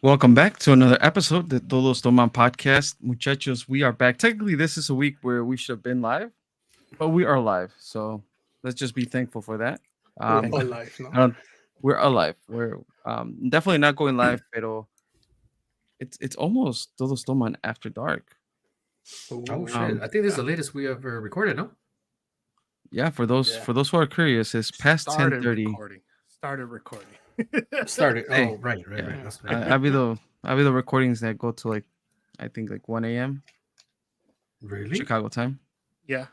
Welcome back to another episode, the Todos Toman podcast. Muchachos, we are back. Technically, this is a week where we should have been live, but we are live. So let's just be thankful for that. We're Um, all live, no? I don't, we're alive. We're definitely not going live, pero it's almost Todos Toman after dark. Oh Ooh, shit! I think this is the latest we ever recorded, no? Yeah, for those Yeah. who are curious, it's past Started 10:30. recording. Started recording. Started. Hey. Oh, right. Yeah. That's I right. have the recordings that go to I think 1 a.m. Really? Chicago time. Yeah.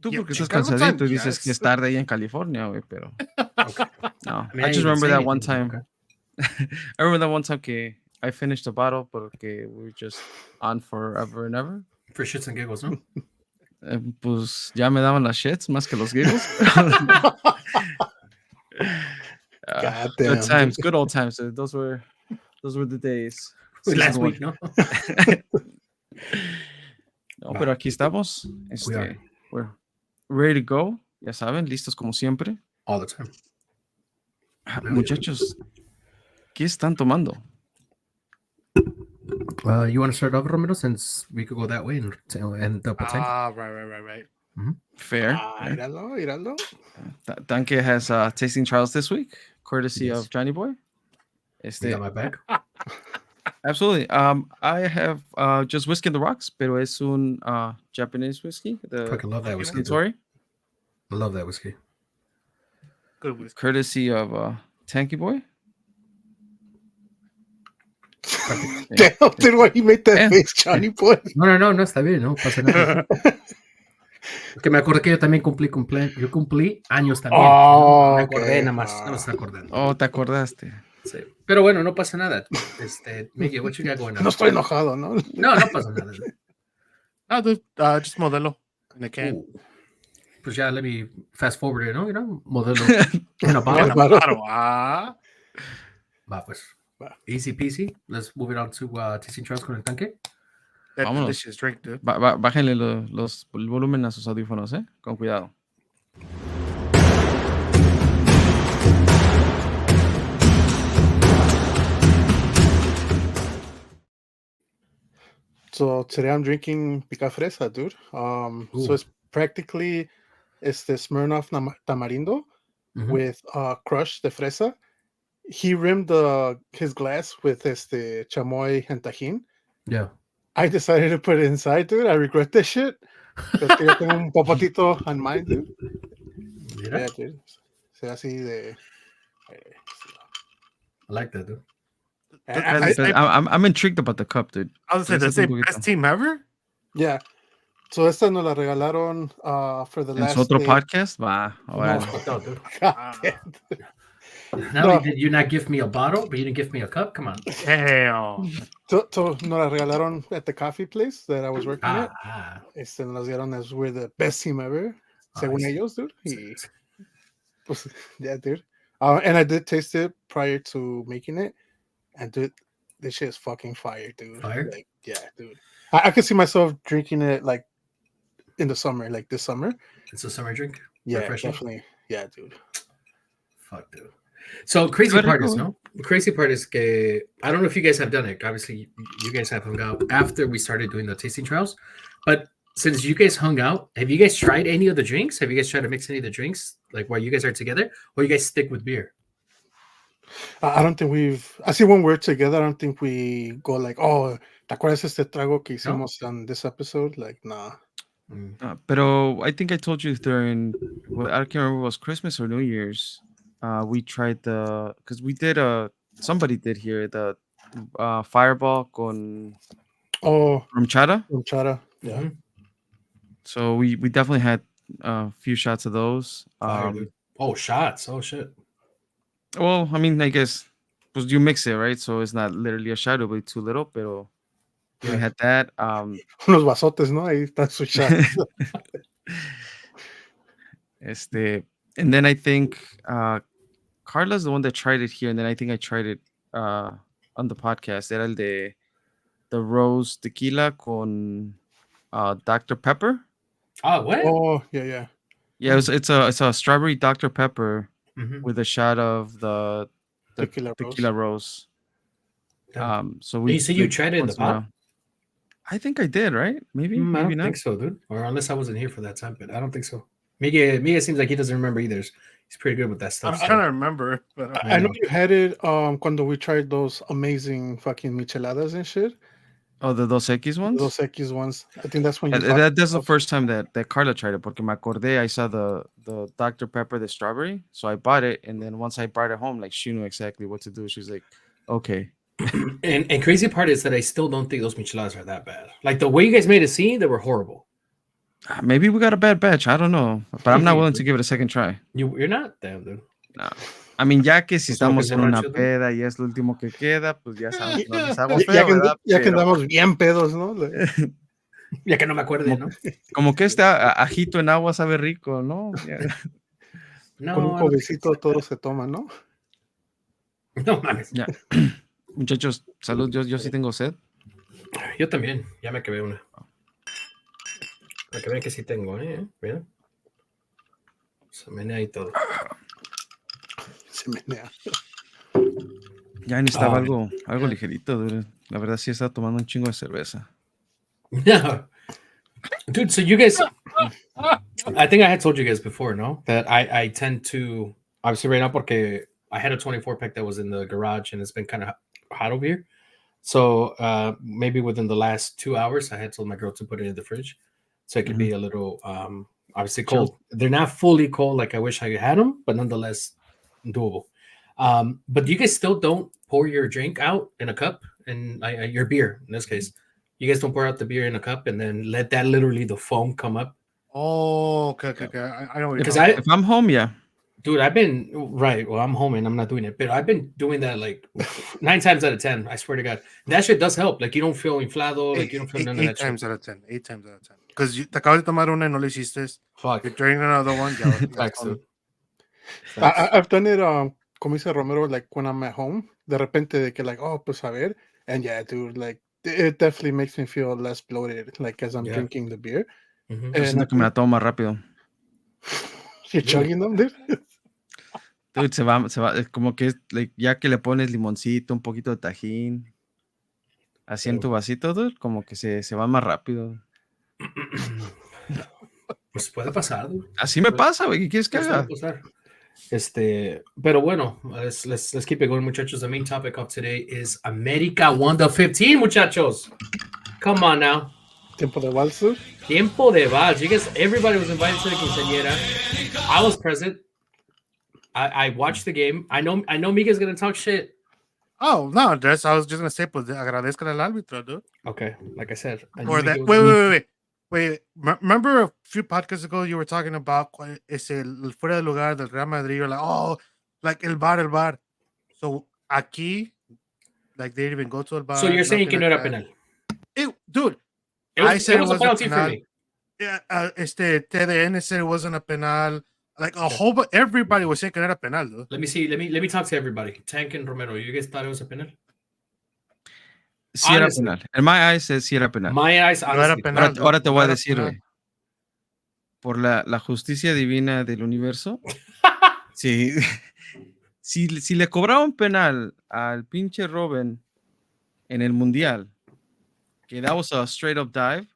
Tú Yeah, porque estás Chicago cansadito time, y dices que yes. es tarde ahí en California, güey, pero Okay. no. I mean, I just didn't remember say that one anything, time. but I remember that one time que I finished the bottle, porque we were just on forever and ever. okay. For shits and giggles, no? Pues ya me daban las shits más que los giggles. God Good damn, times, dude. good old times. Those were the days. Last Season week, one. no? No, pero aquí estamos. We are. We're ready to go. Ya saben, listos como siempre. All the time. Muchachos, ¿qué están tomando? You want to start off, Romero, since we could go that way and double tank? Right. Fair. fair. Míralo. Tanque has tasting trials this week, courtesy Yes. of Johnny Boy. You got my back. Absolutely. I have just whiskey in the rocks, pero es un Japanese whiskey. The Fucking love that whiskey. dude. Tori, I love that whiskey. Good whiskey. courtesy of Tanky Boy. Damn, dude, why you make that Damn. face, Johnny boy? No, está bien, no pasa nada. Que me acordé que yo también yo cumplí años también. Oh, me acordé okay. nada más, no me estoy acordando. Oh, te acordaste. Sí. Pero bueno, no pasa nada. Miguel, what you got going on? No estoy enojado, ¿no? No pasa nada. No, dude, just Modelo in the can. Pues ya, let me fast forward it, ¿no? Modelo en a In a bottle. bottle. Va, pues. Va. Easy peasy. Let's move it on to tasting trials con el tanque. That Vámonos. delicious drink, dude. Bájenle el volumen a sus audífonos, con cuidado. So today I'm drinking pica fresa, dude. Ooh. So it's practically Smirnoff Tamarindo Mhm. with crushed de fresa. He rimmed his glass with chamoy and tajin. Yeah. I decided to put it inside, dude. I regret this shit. Porque yo tengo un popotito on mine, dude. Mira. Yeah, dude. Se ve así de. I like that, dude. I'm intrigued about the cup, dude. I was going to say, best team ever? Yeah. So esta nos la regalaron for the ¿En last su otro day. podcast? Va. No. Fucked up, dude. God damn. Not No. only did you not give me a bottle, but you didn't give me a cup. Come on. Damn. So nos la regalaron at the coffee place that I was working at. Ah. Nos las dieron as we're the best team ever, según Nice. ellos, dude. Y, pues, yeah, dude. And I did taste it prior to making it, and dude, this shit is fucking fire, dude. Fire? Like, yeah, dude. I could see myself drinking it like in the summer, like this summer. It's a summer drink. Yeah, Refreshing. definitely. Yeah, dude. Fuck, dude. So crazy Very part is cool. no. The crazy part is que I don't know if you guys have done it. Obviously, you guys have hung out after we started doing the tasting trials. But since you guys hung out, have you guys tried any of the drinks? Have you guys tried to mix any of the drinks, like while you guys are together, or you guys stick with beer? I don't think I see when we're together, I don't think we go like, oh, ¿te acuerdas este trago que hicimos on this episode? Like, nah. Pero I think I told you during, I can't remember if it was Christmas or New Year's. We tried because we did somebody did here the Fireball con Oh, Chara. Chara. Yeah. Mhm. So we definitely had a few shots of those. Fire, dude. Oh, shots. Oh shit. Well, I mean, I guess pues you mix it, right? So it's not literally a shot; it'll be too little. Pero we Yeah. had that. Unos vasotes, ¿no? Ahí está su shot. And then I think Carla's the one that tried it here, and then I think I tried it on the podcast. Era el de the rose tequila con Dr. Pepper. Oh, what? Oh, yeah. Yeah, it's a strawberry Dr. Pepper Mhm. with a shot of the Tequila tequila rose. So You we said you like, tried it in the once in a pot? while. I think I did, right? Maybe, I maybe don't not. think so, dude. Or unless I wasn't here for that time, but I don't think so. Miguel seems like he doesn't remember either. He's pretty good with that stuff. I'm so- trying to remember, but I know you had it when we tried those amazing fucking micheladas and shit. Oh, the Dos Equis ones? Those X ones. I think that's when you That's the first time that Carla tried it. Porque me acordé, I saw the Dr. Pepper, the strawberry. So I bought it. And then once I brought it home, like she knew exactly what to do. She's like, okay. and crazy part is that I still don't think those micheladas are that bad. Like the way you guys made it seem, they were horrible. Maybe we got a bad batch. I don't know. But I'm not willing to give it a second try. You're not? Damn, dude. No. I mean, ya que si Pues como que estamos en una borracho, ¿no? peda y es lo último que queda, pues ya sabemos que no les hago ya, feo, ¿verdad? ya que Pero andamos bien pedos, ¿no? Ya que no me acuerde, ¿no? como que este ajito en agua sabe rico, ¿no? Ya. No, Con un I don't think jovencito todo se toma, ¿no? No mames. Ya. Muchachos, salud. Yo sí tengo sed. Yo también. Ya me acabé una. Para que vean que sí tengo, Mira. Se menea y todo. Se menea. Ya necesitaba Ah, algo ligerito, dude. La verdad sí estaba tomando un chingo de cerveza. No. Dude, so you guys, I think I had told you guys before, no? That I tend to, obviously right now, porque I had a 24 pack that was in the garage and it's been kind of hot over here. So maybe within the last 2 hours, I had told my girl to put it in the fridge so it could be a little, obviously cold. They're not fully cold like I wish I had them, but nonetheless doable. But you guys still don't pour your drink out in a cup and your beer in this case. You guys don't pour out the beer in a cup and then let that literally the foam come up. Oh, okay. I know what you're Because talking If I'm home, yeah. dude, I've been right. Well, I'm home and I'm not doing it, but I've been doing that like 9 times out of 10. I swear to God, that shit does help. Like you don't feel inflado, like you don't feel none of that shit. 8 times out of 10. 8 times out of 10. Because te acabas de tomar una y no le hiciste. Fuck. You're drinking another one. Ya, Facts, son- dude. Facts. I've done it, como dice Romero, like when I'm at home. De repente de que like, oh, pues a ver. And yeah, dude, like it definitely makes me feel less bloated, like as I'm Yeah. drinking the beer. Mhm. Yo And siento que me la tomo más rápido. you're chugging them, dude. Dude, se va, es como que like, ya que le pones limoncito, un poquito de tajín, así en tu vasito, dude, como que se va más rápido. Pues puede pasar, dude. Así me pasa, güey. ¿Qué quieres que Puede haga? pasar. Pero bueno, let's keep it going, muchachos. The main topic of today is America won the 15, muchachos. Come on now. Tiempo de vals, dude. Tiempo de vals. You guys, everybody was invited to the quinceañera. I was present. I watched the game. I know Mika's gonna talk shit. Oh, no, Andres. I was just going to say, pues agradezca al árbitro, dude. Okay, like I said. I knew Or Mika that. was- Wait. Remember a few podcasts ago you were talking about ese el fuera de lugar del Real Madrid? You're like, oh, like el bar. So aquí, like they didn't even go to el bar. So you're saying que nothing no like era that. penal? Dude, I said it was a wasn't penalty for penal. me. Yeah, TDN said it wasn't a penal. Like a whole, but everybody was saying que no era penal, dude. Let me see. Let me talk to everybody. Tank and Romero, you guys thought it was a penal? Sí era Honestly. penal. En my eyes, sí era penal. My eyes, No era honestly. penal. Ahora te voy a era decir, penal. güey. Por la justicia divina del universo, sí, si le cobraron penal al pinche Robin en el mundial, que that was a straight up dive,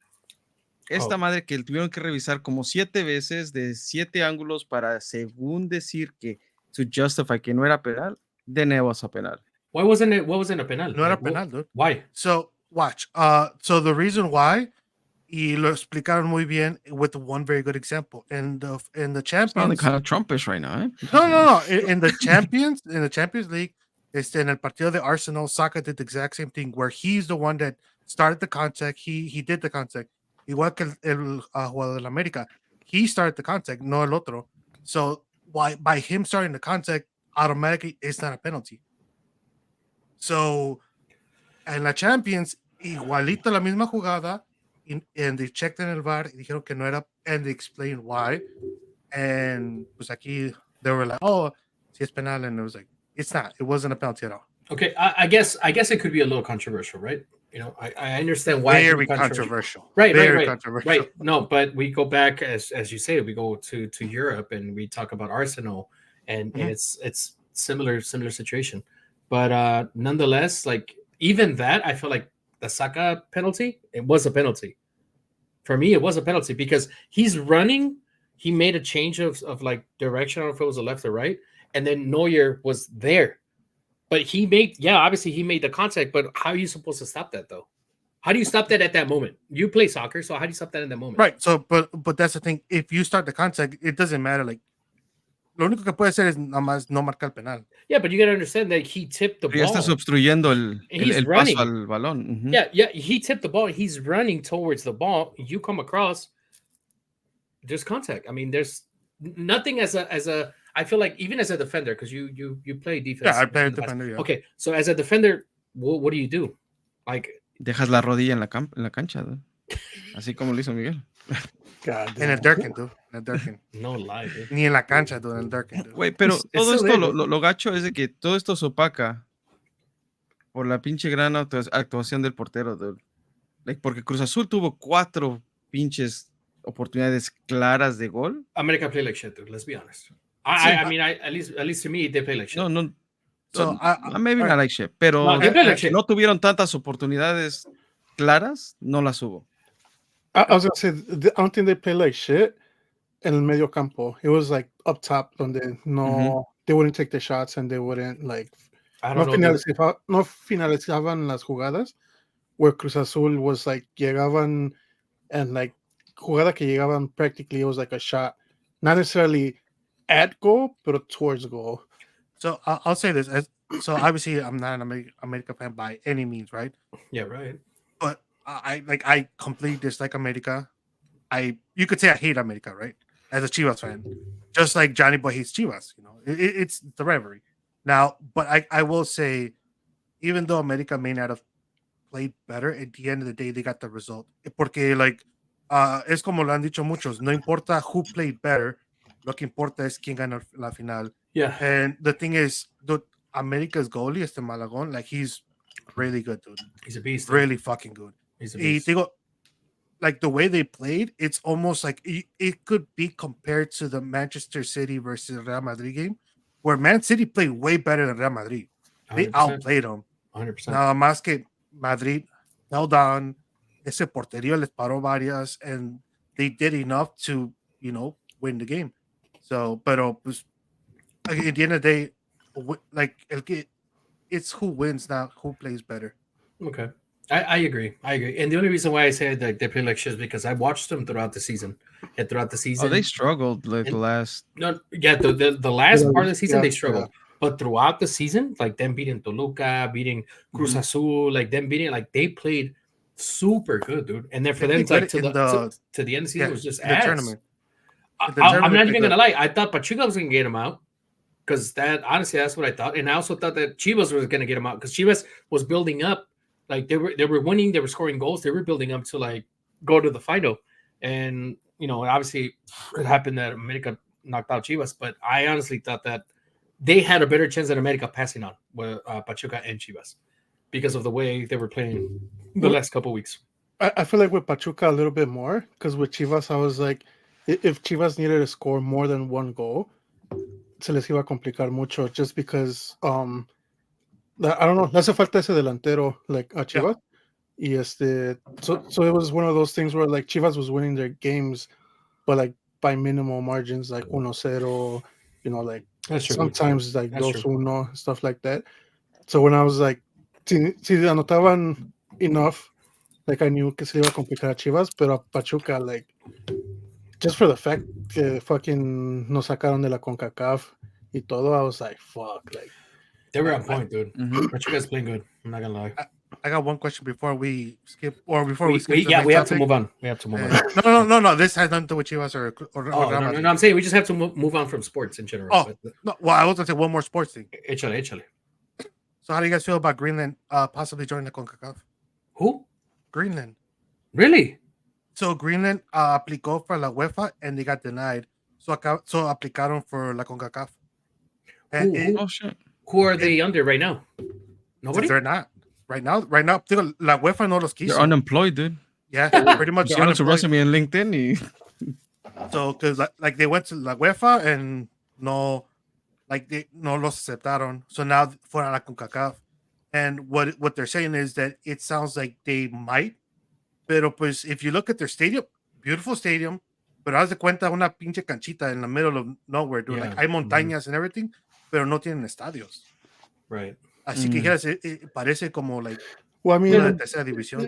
esta madre que tuvieron que revisar como 7 veces de 7 ángulos para según decir que to justify que no era penal, then it was a penal. Why wasn't it? What wasn't a penal? No era Like, what- penal, dude. Why? So watch. So the reason why, y lo explicaron muy bien with one very good example in the Sounding Champions. kind of Trumpish right now, eh? No. In the Champions League, in el partido de Arsenal, Saka did the exact same thing where he's the one that started the contact. He did the contact. Igual que el jugador del América, he started the contact, no el otro. So by him starting the contact, automatically it's not a penalty. So en la Champions, igualito la misma jugada, and they checked en el VAR y dijeron que no era, and they explained why. And pues aquí they were like, oh, si es penal, and it was like, it's not. It wasn't a penalty at all. Okay, I guess it could be a little controversial, right? You know, I understand why it could Very be controversial. Right. Controversial. Right. No, but we go back as you say, we go to Europe and we talk about Arsenal and it's similar situation. But nonetheless, like even that, I feel like the Saka penalty, it was a penalty. For me, it was a penalty because he's running. He made a change of like direction. I don't know if it was the left or right, and then Neuer was there. But he made, yeah, obviously he made the contact. But how are you supposed to stop that though? How do you stop that at that moment? You play soccer, so how do you stop that in that moment? Right. So, but that's the thing. If you start the contact, it doesn't matter. Like, lo único que puede hacer es nada más no marcar penal. Yeah, but you got to understand that he tipped the Pero ya estás ball. obstruyendo He's el paso running. al balón. Ujú. Yeah, he tipped the ball. He's running towards the ball. You come across, there's contact. I mean, there's nothing as a. I feel like even as a defender, because you play defense. Yeah, I play in the past. defender. Yeah. Okay, so as a defender, what do you do? Like, Dejas la rodilla en la cancha, ¿no? Así como lo hizo Miguel. God En el damn. Durkin, dude. En el Durkin. no lie, dude. Ni en la cancha, dude. En el Durkin, dude. Güey, pero It's todo still esto, there, lo gacho es de que todo esto se opaca por la pinche gran actuación del portero, dude. Like, porque Cruz Azul tuvo 4 pinches oportunidades claras de gol. America play like shit, dude. Let's be honest. I mean, at least to me, they play like shit. No, So, maybe all not right. like shit, pero No, they play like shit. no tuvieron tantas oportunidades claras, no las hubo. I was gonna say I don't think they play like shit in el medio campo. It was like up top donde no they wouldn't take the shots and they wouldn't like I no don't know. no finalizaban las jugadas. Where Cruz Azul was like llegaban and like jugada que llegaban practically it was like a shot, not necessarily at goal, but towards goal. So I'll say this. So obviously, I'm not an America fan by any means, right? Yeah, right. But I completely dislike America. You could say I hate America, right? As a Chivas fan, just like Johnny Boy hates Chivas. You know, it's the rivalry. Now, but I will say, even though America may not have played better, at the end of the day, they got the result. Porque like, es como lo han dicho muchos. No importa who played better. Lo que importa es quién gana la final. Yeah. And the thing is, dude, America's goalie, este Malagón, like he's really good, dude. He's a beast. dude. Really fucking good. He's a Y beast. digo, like the way they played, it's almost like it could be compared to the Manchester City versus Real Madrid game, where Man City played way better than Real Madrid. They 100%. outplayed them. 100%. Nada más que Madrid held on. Ese porterío les paró varias, and they did enough to, win the game. So, pero pues, like, at the end of the day, like it's who wins, not who plays better. Okay. I agree. And the only reason why I say that they play like shit is because I watched them throughout the season. And throughout the season. Oh, they struggled like the last. No, yeah, the last part of the season Yeah, they struggled. But throughout the season, like them beating Toluca, beating Cruz Azul, like them beating, like they played super good, dude. And then for They them played like to in the end of the season, it was just in the ass. tournament. I'm The not tournament even they gonna lie. I thought Pachuca was gonna get him out because that honestly that's what I thought, and I also thought that Chivas was gonna get him out because Chivas was building up, like they were winning, they were scoring goals, they were building up to like go to the final, and obviously it happened that America knocked out Chivas, but I honestly thought that they had a better chance than America passing on with Pachuca and Chivas because of the way they were playing the last couple weeks. I feel like with Pachuca a little bit more because with Chivas I was like, if Chivas needed to score more than one goal, se les iba a complicar mucho just because I don't know, le hace falta ese delantero like a Chivas. Y so it was one of those things where like Chivas was winning their games, but like by minimal margins, like 1-0, like That's true. sometimes like That's 2-1, stuff like that. So when I was like, si anotaban enough, like I knew que se iba a complicar a Chivas, pero a Pachuca, like, just for the fact que fucking nos sacaron de la CONCACAF y todo, I was like, fuck, like. They were on point, dude. Pachuca's playing good. I'm not gonna lie. I got one question before we skip, or before we skip. We have to topic. move on. We have to move on. No. This has nothing to do with Chivas or Oh, Real no, Madrid. I'm saying we just have to move on from sports in general. Oh, no. Well, I was gonna say one more sports thing. Échale. So, how do you guys feel about Greenland possibly joining the CONCACAF? Who? Greenland. Really? So Greenland aplicó for la UEFA and they got denied. So aplicaron for la CONCACAF. And Oh shit. Who are they under right now? Nobody? they're not. Right now, digo, la UEFA no los quiso. They're unemployed, dude. Yeah, pretty much. Pusieron su unemployed. resume en LinkedIn y So, because like they went to la UEFA and no los aceptaron. So now fueron a la CONCACAF. And what they're saying is that it sounds like they might, pero pues if you look at their stadium, beautiful stadium, pero haz de cuenta una pinche canchita in the middle of nowhere, dude. Yeah. Like hay montañas and everything, pero no tienen estadios. Right. Así que dijeras, parece como like Well, I mean, una de tercera división.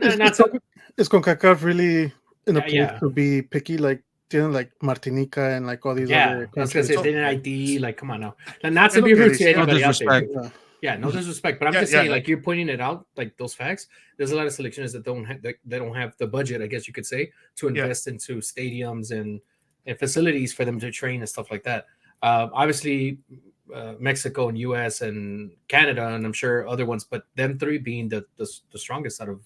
is CONCACAF really in a place Yeah. to be picky? Like, tienen like Martinica and like all these Yeah, other I was gonna countries. say they didn't ID. Like, come on now. And not to Es be lo que rude to decía. No anybody out there. disrespect. Yeah. Yeah, no disrespect, but I'm Yeah, just yeah, saying, like- like you're pointing it out, like those facts. There's a lot of selections that don't have they don't have the budget, I guess you could say, to Yeah. invest into stadiums and facilities for them to train and stuff like that. Obviously, Mexico and U.S. and Canada, and I'm sure other ones, but them three being the strongest out of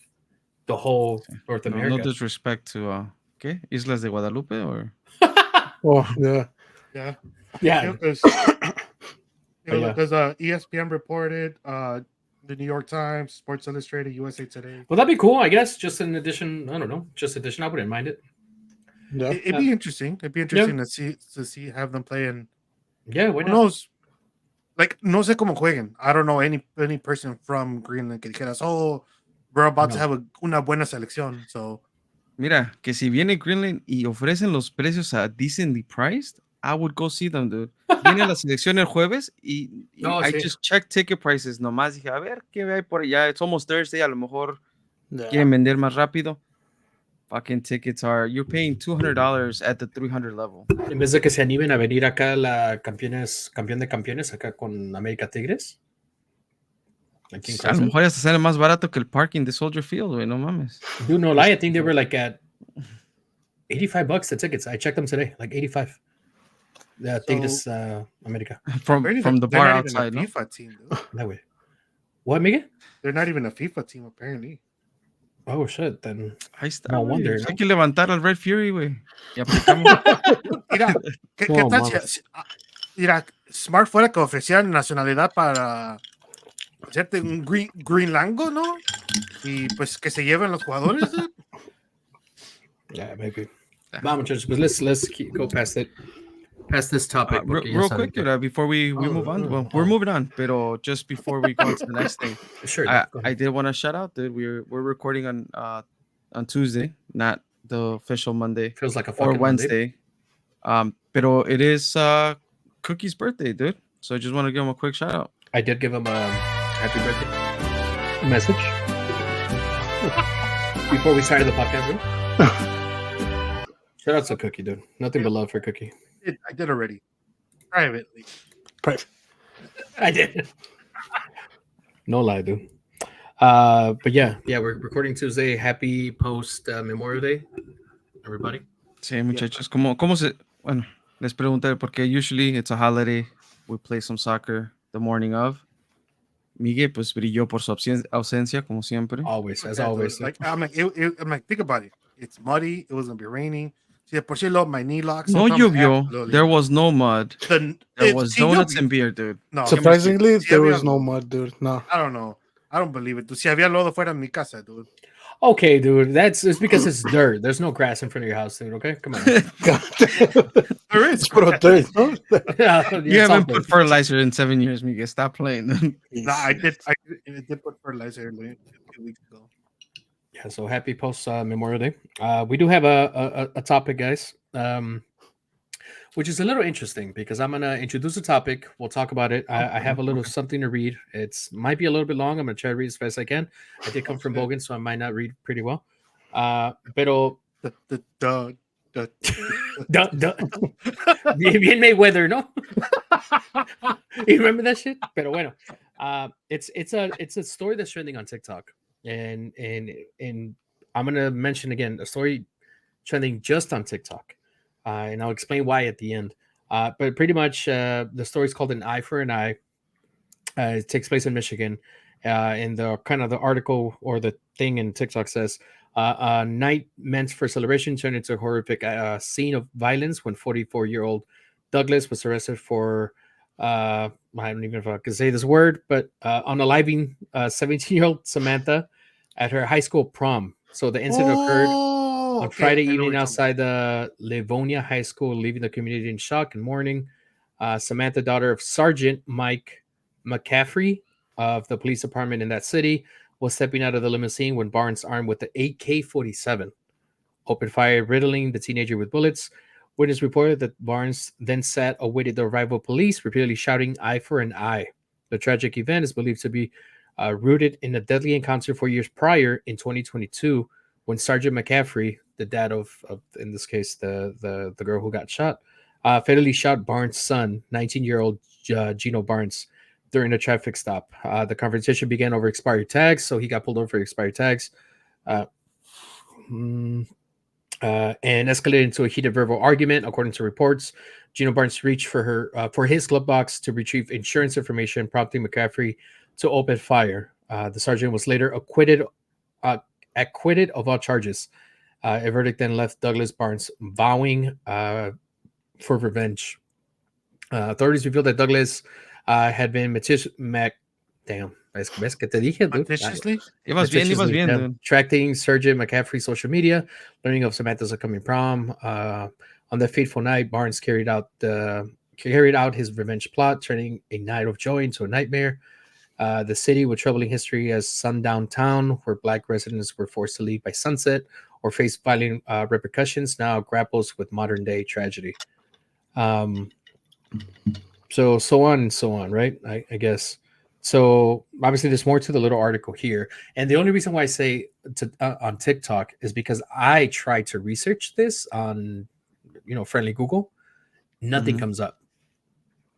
the whole North No, no America. disrespect to ¿qué? Islas de Guadalupe or Oh, yeah. Yeah. Yeah, Because yeah. ESPN reported, the New York Times, Sports Illustrated, USA Today. Well, that'd be cool, I guess. Just in addition, I don't know, just addition. I wouldn't mind it. Yeah. It'd be interesting. It'd be interesting to see have them play, and Yeah, why who not? knows? Like no sé cómo jueguen. I don't know any person from Greenland que dijeras, oh, we're about to No. have una buena selección. So Mira, que si viene Greenland y ofrecen los precios a decently priced, I would go see them, dude. Viene la selección el jueves y No, I sí. just checked ticket prices nomás. Dije, a ver, ¿qué hay por allá? It's almost Thursday, a lo mejor Yeah. quieren vender más rápido. Fucking tickets you're paying $200 at the 300 level. En vez de que se animen a venir acá campeón de campeones acá con América Tigres. Aquí en A lo Carson. mejor ya se sale más barato que el parking de Soldier Field, güey, no mames. Dude, no lie, I think they were like at $85 the tickets. I checked them today, like 85. The Tigres America. From the they're bar not outside, even a no? FIFA team, dude. That way. What, Miguel? They're not even a FIFA team apparently. Oh shit, then Ahí está, No güey. wonder, Pues ¿no? hay que levantar al Red Fury, güey. Y aplicamos. Mira, ¿qué No, tal mames. mira, Smart fuera que ofrecieran nacionalidad para hacerte un Greenlango, ¿no? Y pues que se lleven los jugadores, dude. yeah, maybe. Vamos, muchachos, but let's go past this topic. porque ya Real saben quick, que- before we move on. Well, we're moving on, pero just before we go on to the next thing, Sure. I go ahead. did want to shout out that we're recording on Tuesday, not the official Monday Feels like a or fucking Monday. Wednesday. Pero it is Cookie's birthday, dude. So I just want to give him a quick shout out. I did give him a happy birthday message before we started the podcast. Dude. Shout out to Cookie, dude. Nothing but love for Cookie. I did already. Privately. I did. No lie, dude. But yeah, we're recording Tuesday. Happy post Memorial Day, everybody. Sí, muchachos. ¿Cómo se? Bueno, les pregunté porque usually it's a holiday. We play some soccer the morning of. Miguel, pues brilló por su ausencia, como siempre. Always, as Yeah, always. dude. Like I'm like, think about it. It's muddy. It was gonna be raining. See, por si lo, my knee locks. No sometimes llovió. absolutely. There was no mud. There was sí donuts llovió. and beer, dude. No, Surprisingly, sí there había was no lodo. mud, dude. No. I don't know. I don't believe it. Dude. Si había lodo fuera en mi casa, dude. Okay, dude. It's because it's dirt. There's no grass in front of your house, dude. Okay, come on. God. There is. It's pro dirt, no? Yeah, You it's haven't all put dirt. fertilizer in 7 years, Miguel. Stop playing. No, I did put fertilizer a few weeks ago. Yeah, so happy post Memorial Day. We do have a topic, guys, which is a little interesting because I'm gonna introduce a topic. We'll talk about it. I have a little something to read. It's might be a little bit long. I'm gonna try to read as fast as I can. I did come from Bogan, so I might not read pretty well. Pero The bien Mayweather, ¿no? You remember that shit? Pero bueno, it's a story that's trending on TikTok, and I'm gonna mention again a story trending just on TikTok, and I'll explain why at the end. But pretty much, the story is called "An Eye for an Eye." It takes place in Michigan, and the kind of the article or the thing in TikTok says. A night meant for celebration turned into a horrific scene of violence when 44-year-old Douglas was arrested for, I don't even know if I can say this word, but unaliving 17-year-old Samantha at her high school prom. So the incident occurred on Friday evening outside the Livonia High School, leaving the community in shock and mourning. Samantha, daughter of Sergeant Mike McCaffrey, of the police department in that city was stepping out of the limousine when Barnes, armed with the AK-47, opened fire, riddling the teenager with bullets. Witness reported that Barnes then sat awaited the arrival of police, repeatedly shouting "eye for an eye." The tragic event is believed to be rooted in a deadly encounter 4 years prior in 2022, when Sergeant McCaffrey, the dad of in this case the girl who got shot, fatally shot Barnes' son, 19-year-old Gino Barnes, during a traffic stop. The confrontation began over expired tags, so he got pulled over for expired tags. Uh, mm, and escalated into a heated verbal argument. According to reports, Gino Barnes reached for his glove box to retrieve insurance information, prompting McCaffrey to open fire. The sergeant was later acquitted of all charges. A verdict then left Douglas Barnes vowing for revenge. Authorities revealed that Douglas had been damn. ¿Ves que te dije, dude? Maliciously? Ibas bien, dude. Tracking Sergeant McCaffrey's social media, learning of Samantha's upcoming prom. On that fateful night, Barnes carried out his revenge plot, turning a night of joy into a nightmare. The city, with troubling history as sundown town, where Black residents were forced to leave by sunset or face violent repercussions, now grapples with modern day tragedy. So on and so on, right? I guess. So obviously, there's more to the little article here, and the only reason why I say on TikTok is because I tried to research this on, friendly Google. Nothing comes up.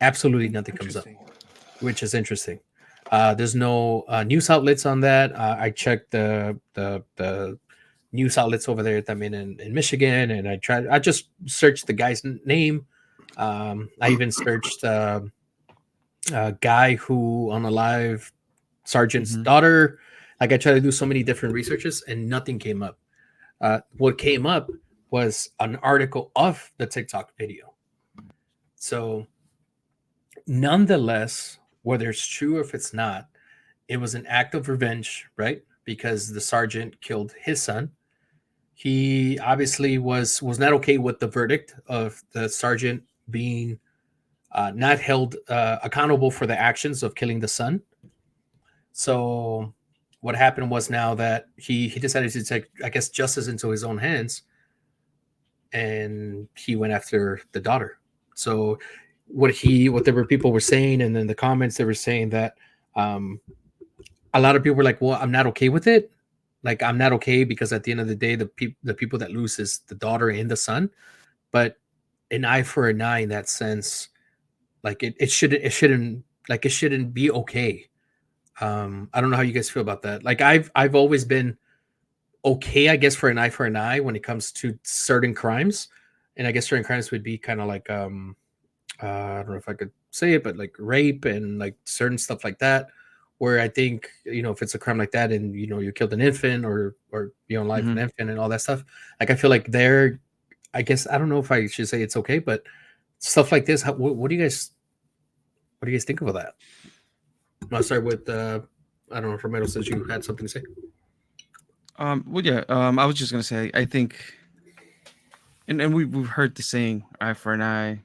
Absolutely nothing comes up, which is interesting. There's no news outlets on that. I checked the news outlets over there in Michigan, and I just searched the guy's name. I even searched a guy who unalived Sergeant's daughter. Like, I tried to do so many different researches and nothing came up. What came up was an article of the TikTok video. So nonetheless, whether it's true or if it's not, it was an act of revenge, right? Because the sergeant killed his son. He obviously was not okay with the verdict of the sergeant being not held accountable for the actions of killing the son. So what happened was now that he decided to take, I guess, justice into his own hands, and he went after the daughter. So what people were saying, and then the comments, they were saying that a lot of people were like, well, I'm not okay with it. Like, I'm not okay because at the end of the day, the people that lose is the daughter and the son. But an eye for an eye in that sense, like it shouldn't be okay. I don't know how you guys feel about that. Like, I've always been okay, I guess, for an eye when it comes to certain crimes. And I guess certain crimes would be kind of like I don't know if I could say it, but like rape and like certain stuff like that, where I think, if it's a crime like that and you killed an infant or life an infant and all that stuff, like I feel like I guess, I don't know if I should say it's okay, but stuff like this, what do you guys think of that? I'll start with I don't know if Romero says you had something to say. Well, yeah. I was just gonna say, I think, and we've heard the saying "eye for an eye,"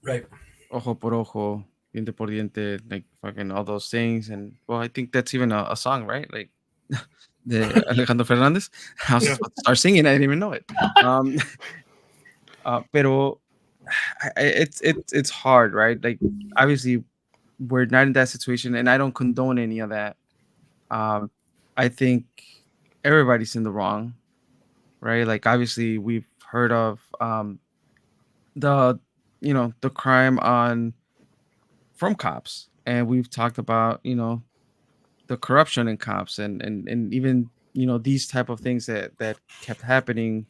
right? Ojo por ojo, diente por diente, like fucking all those things. And well, I think that's even a song, right? Like the Alejandro Fernandez. I was about to start singing. I didn't even know it. Pero it's hard, right? Like, obviously, we're not in that situation, and I don't condone any of that. I think everybody's in the wrong, right? Like, obviously, we've heard of the crime from cops, and we've talked about the corruption in cops, and even these type of things that kept happening.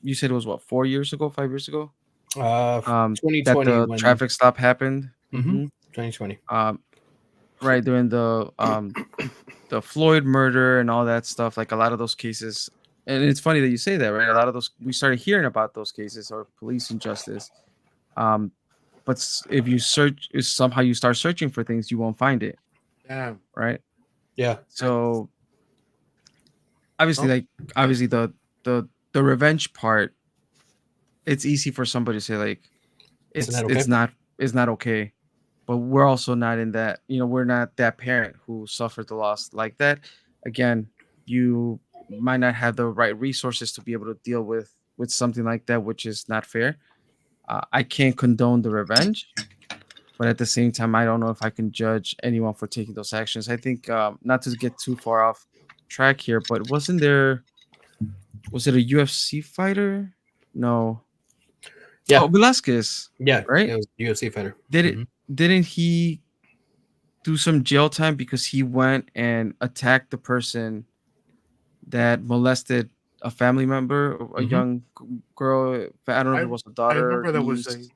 You said it was what, 4 years ago, 5 years ago? 2020, that the traffic stop happened. 2020. Right, during the Floyd murder and all that stuff. Like, a lot of those cases, and it's funny that you say that, right? A lot of those, we started hearing about those cases, or police injustice. But if you search, if somehow you start searching for things, you won't find it. Yeah. Right. Yeah. So obviously, the revenge part, it's easy for somebody to say, like, it's not okay. but we're also not in that. We're not that parent who suffered the loss like that. Again, you might not have the right resources to be able to deal with something like that, which is not fair. I can't condone the revenge, but at the same time, I don't know if I can judge anyone for taking those actions. I think, not to get too far off track here, but was it a UFC fighter? No. Oh, Yeah, Velasquez, yeah, right? it was a UFC fighter. Did it? Mhm. Didn't he do some jail time because he went and attacked the person that molested a family member, a Mhm. young girl? I don't know if it was a I daughter, remember there was niece.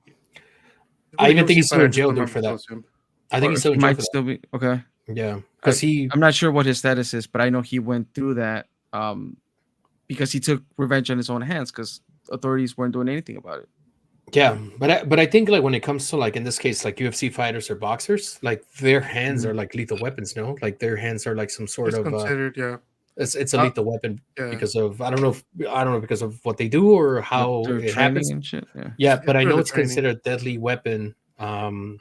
I a even think UFC he's still fighter. I in just jail, don't dude, remember for if it that. was him. I think Or he's still he in jail might for that. still be okay. Yeah, I, because he. I'm not sure what his status is, but I know he went through that because he took revenge on his own hands because authorities weren't doing anything about it. Yeah, but I think like when it comes to like in this case like UFC fighters or boxers, like their hands Mhm. are like lethal weapons. No, like their hands are like some sort It's of considered, yeah. it's a Uh, lethal weapon yeah. because of I don't know because of what they do or how Their it training happens. and shit. Yeah. Yeah, but It's I for know the it's training. considered a deadly weapon.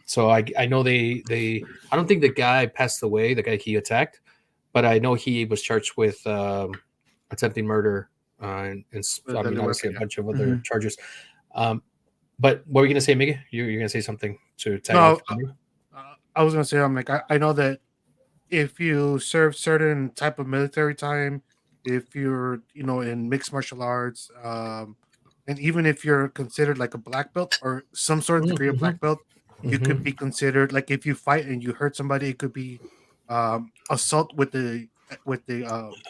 So I know they I don't think the guy passed away, the guy he attacked, but I know he was charged with attempting murder With a I mean deadly obviously weapon, a yeah. bunch of other Hmm. charges. Um, but what were you gonna say, Miggy? You're gonna say something to tag No, off? Maybe? I was gonna say, I'm like, I know that if you serve certain type of military time, if you're, in mixed martial arts, and even if you're considered like a black belt or some sort of degree of Mm-hmm. black belt, you could Mm-hmm. be considered like if you fight and you hurt somebody, it could be assault with the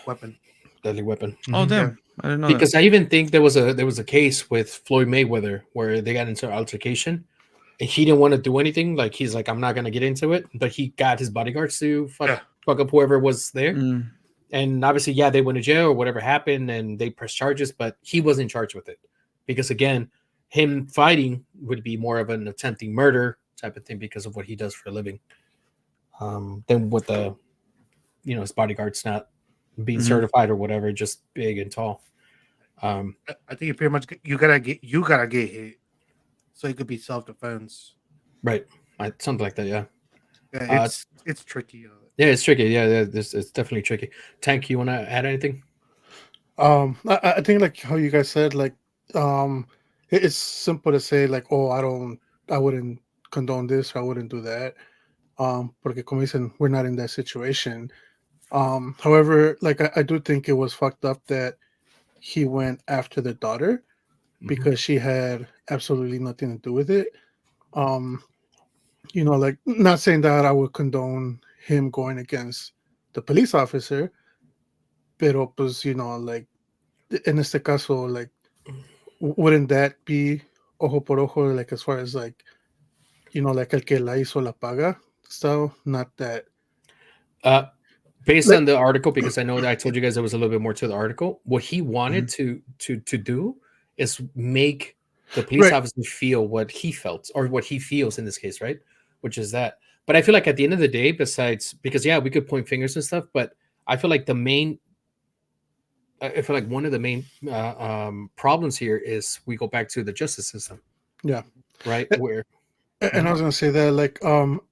weapon. Deadly weapon. Oh Hmm. Yeah, damn! I didn't know that. Because I even think there was a case with Floyd Mayweather where they got into an altercation and he didn't want to do anything. Like he's like, I'm not gonna get into it, but he got his bodyguards to yeah. fuck up whoever was there. Mm. And obviously, yeah, they went to jail or whatever happened, and they pressed charges, but he wasn't charged with it because again, him fighting would be more of an attempting murder type of thing because of what he does for a living. Than with the his bodyguards not being Hmm. certified or whatever, just big and tall. Um, I think you pretty much you gotta get hit, so it could be self defense. right, something like that. Yeah, Yeah, uh, it's tricky. yeah, it's tricky. Yeah, it's definitely tricky. Tank, you want to add anything? I think like how you guys said, like it's simple to say like, oh, I wouldn't condone this, or I wouldn't do that. Porque como dicen, we're not in that situation. However, like I do think it was fucked up that he went after the daughter Hmm. because she had absolutely nothing to do with it. Um, like not saying that I would condone him going against the police officer, pero pues like en este caso, like wouldn't that be ojo por ojo, like as far as like like el que la hizo la paga, so not that Uh, Based like on the article, because I know that I told you guys there was a little bit more to the article. What he wanted Hmm. to do is make the police right. officer feel what he felt or what he feels in this case, right? Which is that. But I feel like at the end of the day, besides because yeah, we could point fingers and stuff, but I feel like I feel like one of the main problems here is we go back to the justice system, Yeah. right? Where And I Mhm. was gonna say that like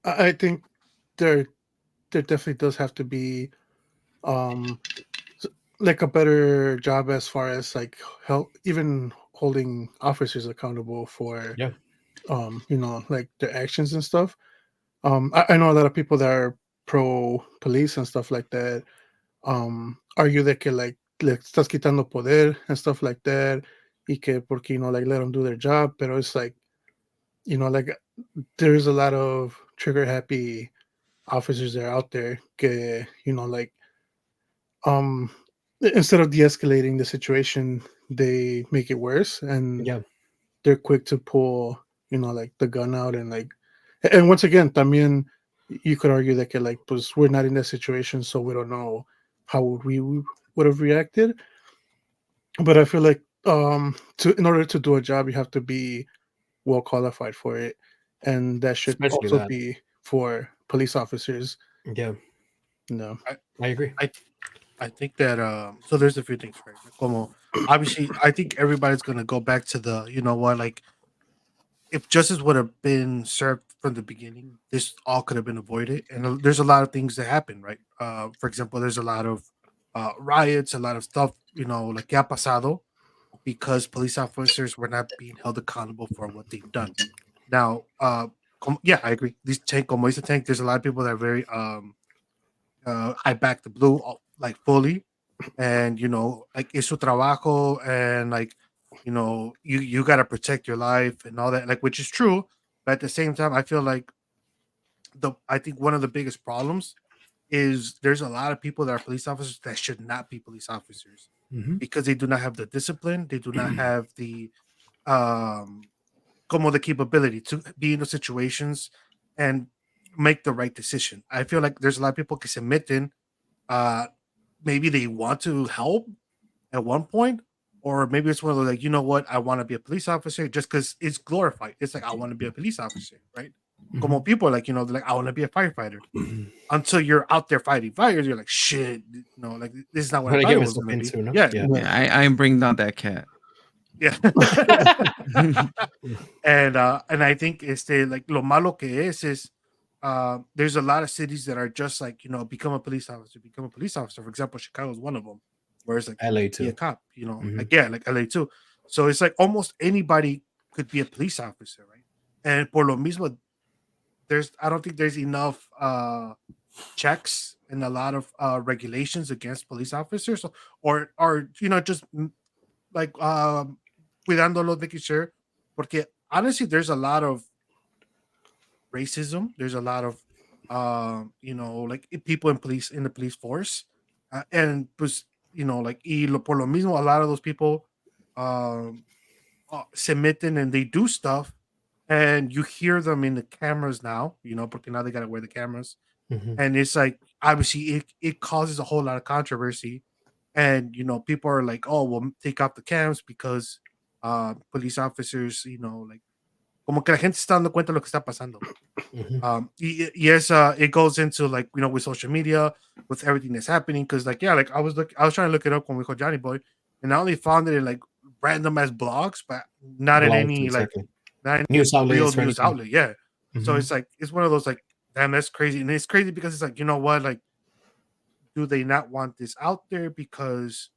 I think there there definitely does have to be um like a better job as far as like help even holding officers accountable for Yeah, like their actions and stuff. I know a lot of people that are pro police and stuff like that argue that que like le estás quitando poder and stuff like that y que porque like let them do their job, pero it's like like there's a lot of trigger happy officers that are out there que like um instead of de-escalating the situation they make it worse, and yeah, they're quick to pull like the gun out and like and once again también you could argue that que, like pues we're not in that situation so we don't know how we would have reacted, but I feel like to in order to do a job you have to be well qualified for it, and that should especially also that. be for police officers. Yeah, No. I I agree. I I think that so there's a few things, right? Como obviously, I think everybody's gonna go back to the like if justice would have been served from the beginning, this all could have been avoided. And there's a lot of things that happen, right? For example, there's a lot of riots, a lot of stuff, like que ha pasado because police officers were not being held accountable for what they've done. Now, yeah, I agree. These tank, como dice Tank, there's a lot of people that are very I back the blue like fully, and like es su trabajo, and like you got to protect your life and all that, like, which is true. But at the same time, I feel like I think one of the biggest problems is there's a lot of people that are police officers that should not be police officers Mhm. because they do not have the discipline, they do not have the um como the capability to be in those situations and make the right decision. I feel like there's a lot of people que se meten, uh maybe they want to help at one point, or maybe it's one of those like, you know what, I want to be a police officer just because it's glorified. It's like I want to be a police officer, right? Como people are like, they're like, I want to be a firefighter. Until you're out there fighting fires, you're like, shit, like this is not what What I I thought get it was myself gonna be. into, no? Yeah, Yeah. Yeah, I am bringing down that cat. yeah. And I think like lo malo que es there's a lot of cities that are just like, become a police officer, become a police officer. For example, Chicago is one of them, where it's like LA be a too. cop, Mhm. like, yeah, like LA too. So it's like almost anybody could be a police officer, right? And por lo mismo, I don't think there's enough checks and a lot of regulations against police officers, or just like cuidándolos, making sure. Porque honestly, there's a lot of racism. There's a lot of like people in the police force, and pues like por lo mismo, a lot of those people um se meten and they do stuff, and you hear them in the cameras now, porque now they gotta wear the cameras, Mhm. and it's like obviously it causes a whole lot of controversy, and people are like, oh well, take off the cams because police officers, like como que la gente está dando cuenta de lo que está pasando. Mhm. Yes, it goes into like with social media, with everything that's happening, because like, yeah, like I was trying to look it up when we called Johnny Boy, and I only found it in like random as blogs, but not in Blogs, any like exactly. not in News real outlets or news anything. outlet. Yeah, so Mhm. it's like it's one of those like, damn, that's crazy, and it's crazy because it's like, you know what, like, do they not want this out there because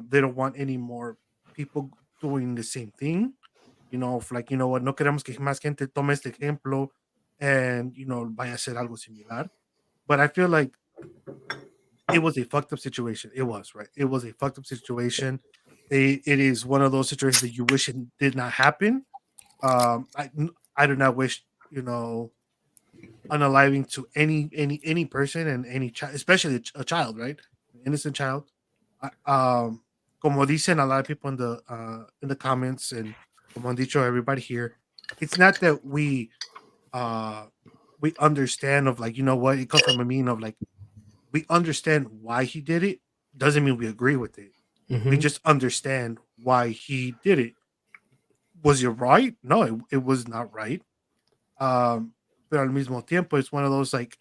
they don't want any more people doing the same thing? Like, you know what, no queremos que más gente tome este ejemplo and vaya a hacer algo similar. But I feel like it was a fucked up situation. It was, right. It was a fucked up situation. It is one of those situations that you wish it did not happen. I do not wish unaliving to any person and any child, especially a child, right? An innocent child. Como dicen a lot of people in the comments, and como han dicho everybody here, it's not that uh we understand of like, you know what, it comes from a meaning of like, we understand why he did it, doesn't mean we agree with it. We Mhm. just understand why he did it. Was it right? No, it was not right. Pero al mismo tiempo, it's one of those like,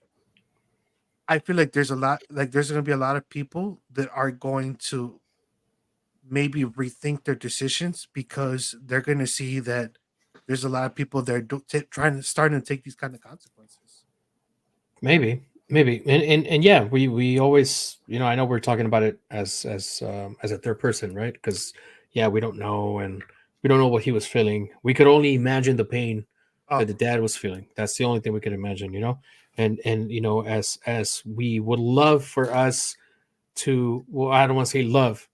I feel like there's going to be a lot of people that are going to maybe rethink their decisions because they're going to see that there's a lot of people that are starting to take these kind of consequences. Maybe, and yeah, we always, I know we're talking about it as a third person, right? Because yeah, we don't know, and we don't know what he was feeling. We could only imagine the pain Oh, that the dad was feeling. That's the only thing we could imagine, and as we would love for us to, well, I don't want to say love,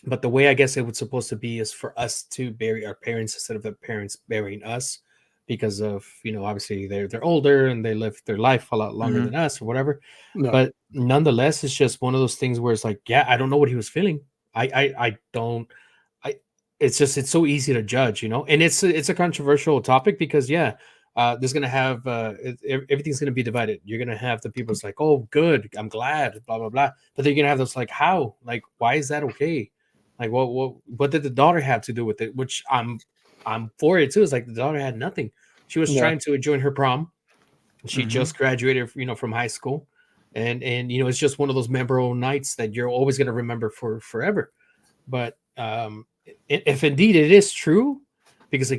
but the way I guess it was supposed to be is for us to bury our parents instead of the parents burying us, because of, obviously they're older and they live their life a lot longer Mhm. than us or whatever. No. But nonetheless, it's just one of those things where it's like, yeah, I don't know what he was feeling. I don't. I it's so easy to judge, and it's a controversial topic because yeah. There's gonna have everything's gonna be divided. You're gonna have the people that's like, oh, good, I'm glad, blah blah blah. But then you're gonna have those like, how, like, why is that okay? Like, what did the daughter have to do with it? Which I'm for it too. It's like the daughter had nothing. She was Yeah. trying to join her prom. She Mhm. just graduated, from high school, and it's just one of those memorable nights that you're always going to remember for forever. But if indeed it is true, because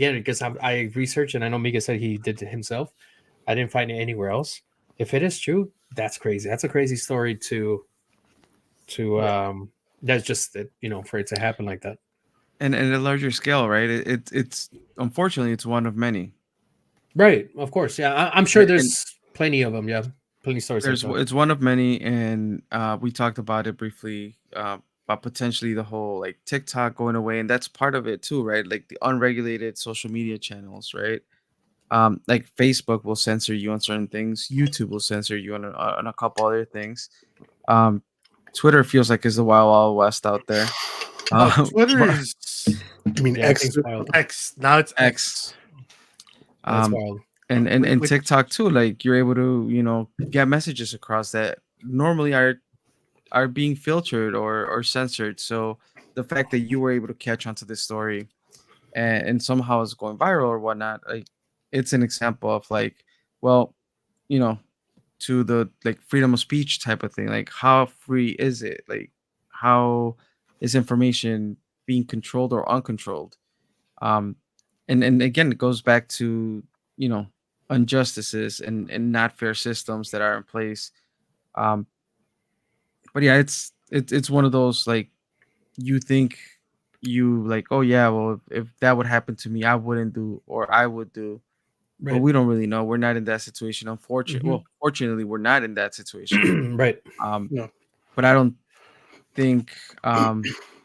I researched and I know Mika said he did it himself. I didn't find it anywhere else. If it is true, that's crazy. That's a crazy story to that's just for it to happen like that. And at a larger scale, right? It's unfortunately it's one of many. Right, of course. Yeah, I'm sure Right? And there's plenty of them. Yeah, plenty of stories like there's that. it's one of many, and we talked about it briefly about potentially the whole like TikTok going away, and that's part of it too, right? Like the unregulated social media channels, right? Like Facebook will censor you on certain things, YouTube will censor you on a couple other things. Um, Twitter feels like is the wild wild west out there. No, Twitter But is I mean, Yeah, I think it's wild. X. Now it's X. X. That's Um, wild. and Which TikTok too, like you're able to get messages across that normally are being filtered or censored. So the fact that you were able to catch onto this story and somehow it's going viral or whatnot, like it's an example of like, well, you know, to the like freedom of speech type of thing. Like how free is it? Like how is information being controlled or uncontrolled? Um and again it goes back to, you know, injustices and not fair systems that are in place. Um but yeah, it's one of those like you think you like, oh yeah, well if that would happen to me, I wouldn't do or I would do. But Right. we don't really know. We're not in that situation. Unfortunately, Mhm. well, fortunately, we're not in that situation. Right. Um, no. but I don't think,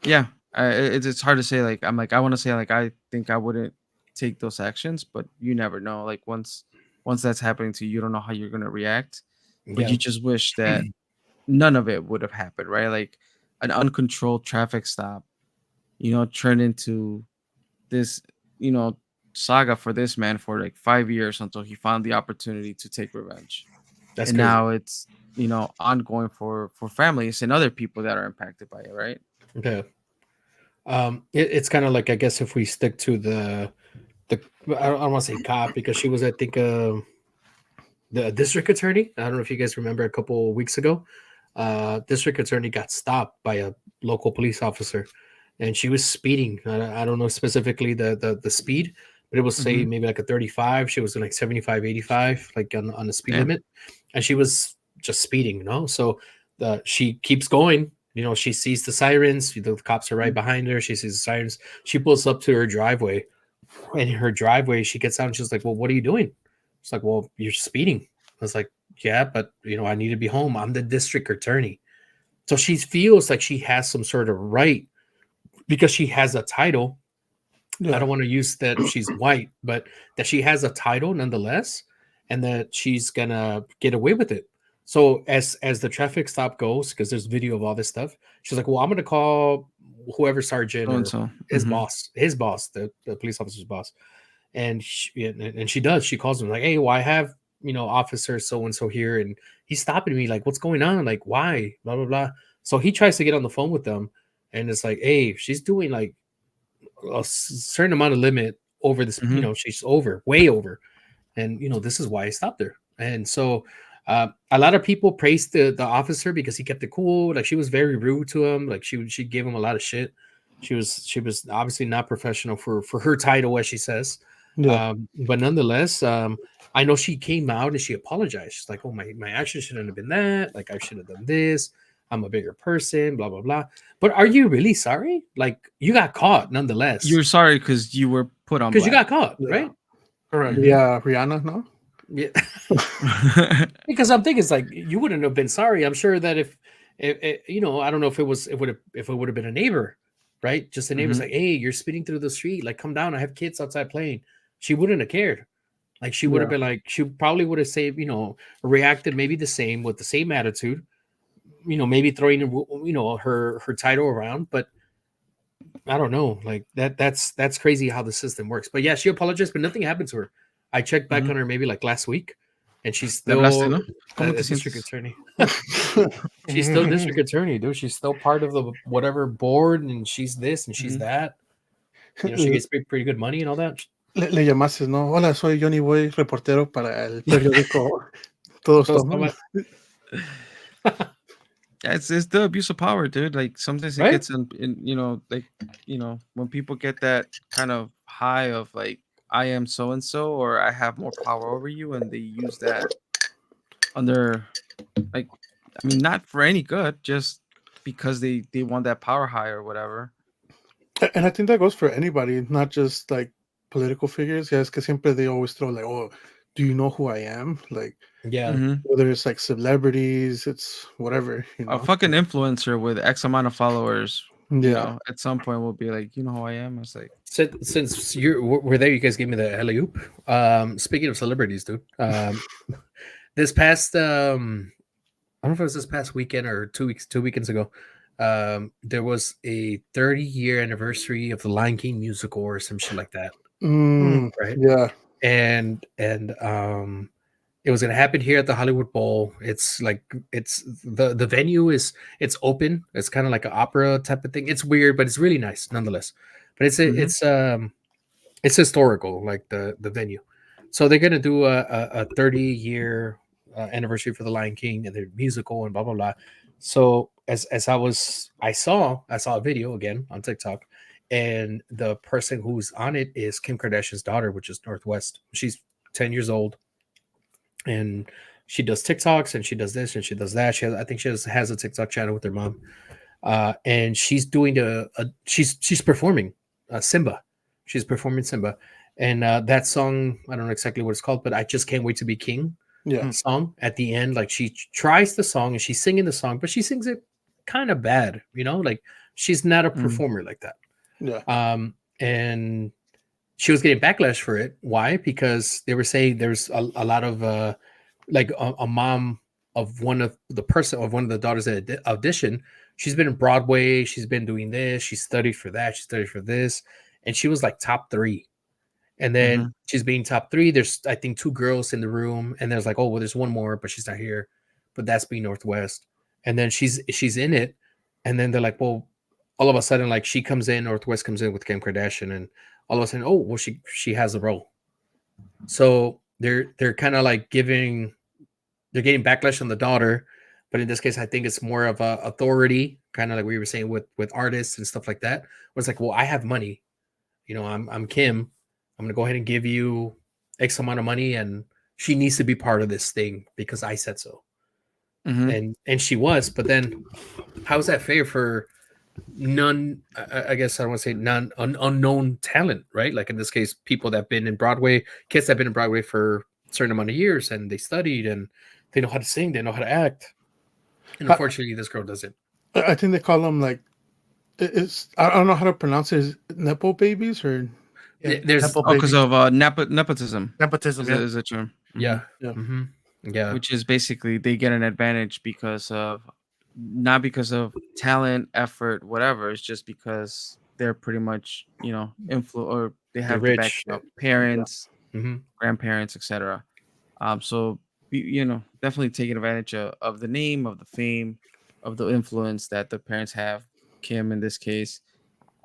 yeah, it's hard to say. Like I'm like I want to say like I think I wouldn't take those actions, but you never know. Like once that's happening to you, you don't know how you're gonna react. But Yeah. you just wish that none of it would have happened, right? Like an uncontrolled traffic stop, turned into this, you know, saga for this man for like 5 years until he found the opportunity to take revenge. That's And crazy. now it's, ongoing for families and other people that are impacted by it, right? Okay. It's kind of like, I guess, if we stick to the I don't want to say cop, because she was, I think, the district attorney. I don't know if you guys remember, a couple of weeks ago, district attorney got stopped by a local police officer, and she was speeding. I don't know specifically the speed, but it was, say, Hmm. maybe like a 35. She was like 75, 85, like on the speed Damn. limit, and she was just speeding, so she keeps going. She sees the sirens. The cops are right behind her. She sees the sirens. She pulls up to her driveway, and in her driveway, she gets out and she's like, "Well, what are you doing?" It's like, "Well, you're speeding." I was like, "Yeah, but I need to be home. I'm the district attorney." So she feels like she has some sort of right because she has a title. I Yeah. don't want to use that she's white, but that she has a title nonetheless, and that she's gonna get away with it. So as the traffic stop goes, because there's video of all this stuff, she's like, "Well, I'm gonna call whoever sergeant So and or so. Hmm. his boss, the police officer's boss." And she does. She calls him like, "Hey, well, I have officer so and so here, and he's stopping me. Like, what's going on? Like, why? Blah blah blah." So he tries to get on the phone with them, and it's like, "Hey, she's doing like a certain amount of limit over this. Hmm. She's over, way over, and this is why I stopped her." And so a lot of people praised the officer because he kept it cool. Like, she was very rude to him. Like, she gave him a lot of shit. She was obviously not professional for her title, as she says. Yeah. But nonetheless, I know she came out and she apologized. She's like, "Oh, my action shouldn't have been that. Like, I should have done this. I'm a bigger person, blah blah blah." But are you really sorry? Like, you got caught nonetheless, You're sorry because you were put on because you got black. caught, Yeah. right? correct. Mhm. Yeah. Rihanna, no? Yeah. Because I'm thinking, it's like, you wouldn't have been sorry. I'm sure that if I don't know if it would have been a neighbor, right? Just a neighbor's Mhm. like, "Hey, you're speeding through the street. Like, come down. I have kids outside playing." She wouldn't have cared. Like, she would have Yeah. been like, she probably would have said, reacted maybe the same, with the same attitude. Maybe throwing her title around, but I don't know. Like, that's crazy how the system works. But yeah, she apologized, but nothing happened to her. I checked back Mhm. on her maybe like last week, and she's ¿Le hablaste, still no? ¿Cómo te a district sientes? attorney. She's still district attorney, dude. She's still part of the whatever board, and she's this and she's Mhm. that. She gets pretty good money and all that. Le llamaste, ¿no? Hola, soy Johnny Boy, reportero para el periódico Todos Todos Toman. Toman. Yeah, it's the abuse of power, dude. Like sometimes it Right? gets in like when people get that kind of high of like I am so and so or I have more power over you, and they use that under like I mean not for any good, just because they want that power high or whatever. And I think that goes for anybody, not just like political figures. Yes, because siempre they always throw like, "Oh, do you know who I am?" Like Yeah. Hmm. whether it's like celebrities, it's whatever, you A know. fucking influencer with X amount of followers, Yeah. at some point will be like, you know who I am. It's like, Since we're there, you guys gave me the alley oop. Speaking of celebrities, dude. This past I don't know if it was this past weekend or 2 weekends ago. There was a 30-year anniversary of the Lion King musical or some shit like that, Mm. right? Yeah. And it was gonna happen here at the Hollywood Bowl. It's like the venue is it's open. It's kind of like an opera type of thing. It's weird, but it's really nice nonetheless. But mhm, it's historical, like the venue. So they're gonna do a 30-year anniversary for the Lion King and their musical and blah blah blah. So as I saw a video again on TikTok, and the person who's on it is Kim Kardashian's daughter, which is Northwest. She's 10 years old, and she does TikToks and she does this and she does that. I think she has a TikTok channel with her mom, and she's doing she's performing Simba. She's performing Simba, and that song I don't know exactly what it's called, but I just can't wait to be king Yeah. song at the end. Like she tries the song and she's singing the song, but she sings it kind of bad, like she's not a mm, performer like that. Yeah. And she was getting backlash for it. Why? Because they were saying there's a lot of like a mom of one of the daughters that audition. She's been in Broadway. She's been doing this. She studied for that. She studied for this, and she was like top three. And then mhm, she's being top three. There's I think two girls in the room, and there's like, oh well, there's one more, but she's not here. But that's being Northwest. And then she's in it, and then they're like, well, all of a sudden, like she comes in, Northwest comes in with Kim Kardashian, and all of a sudden, oh well, she has the role. So they're kind of like they're getting backlash on the daughter, but in this case, I think it's more of a authority, kind of like we were saying with artists and stuff like that. Where it's like, well, I have money, I'm Kim. I'm gonna go ahead and give you X amount of money, and she needs to be part of this thing because I said so. mhm. And she was, but then how is that fair for none? I guess I don't want to say unknown talent, right? Like in this case, people that've been in Broadway, kids that've been in Broadway for a certain amount of years, and they studied and they know how to sing, they know how to act. And I, unfortunately, this girl doesn't. I think they call them like it's I don't know how to pronounce it. Is it nepo babies or Yeah, There's Nepo Oh, because babies, of nepotism nepotism. Yeah. is a term. yeah, yeah. hmm yeah, Which is basically they get an advantage because of not because of talent, effort, whatever. It's just because they're pretty much or they they're have the rich. backing of Yeah. parents, hmm grandparents, etc. So definitely taking advantage of the name, of the fame, of the influence that the parents have. Kim in this case,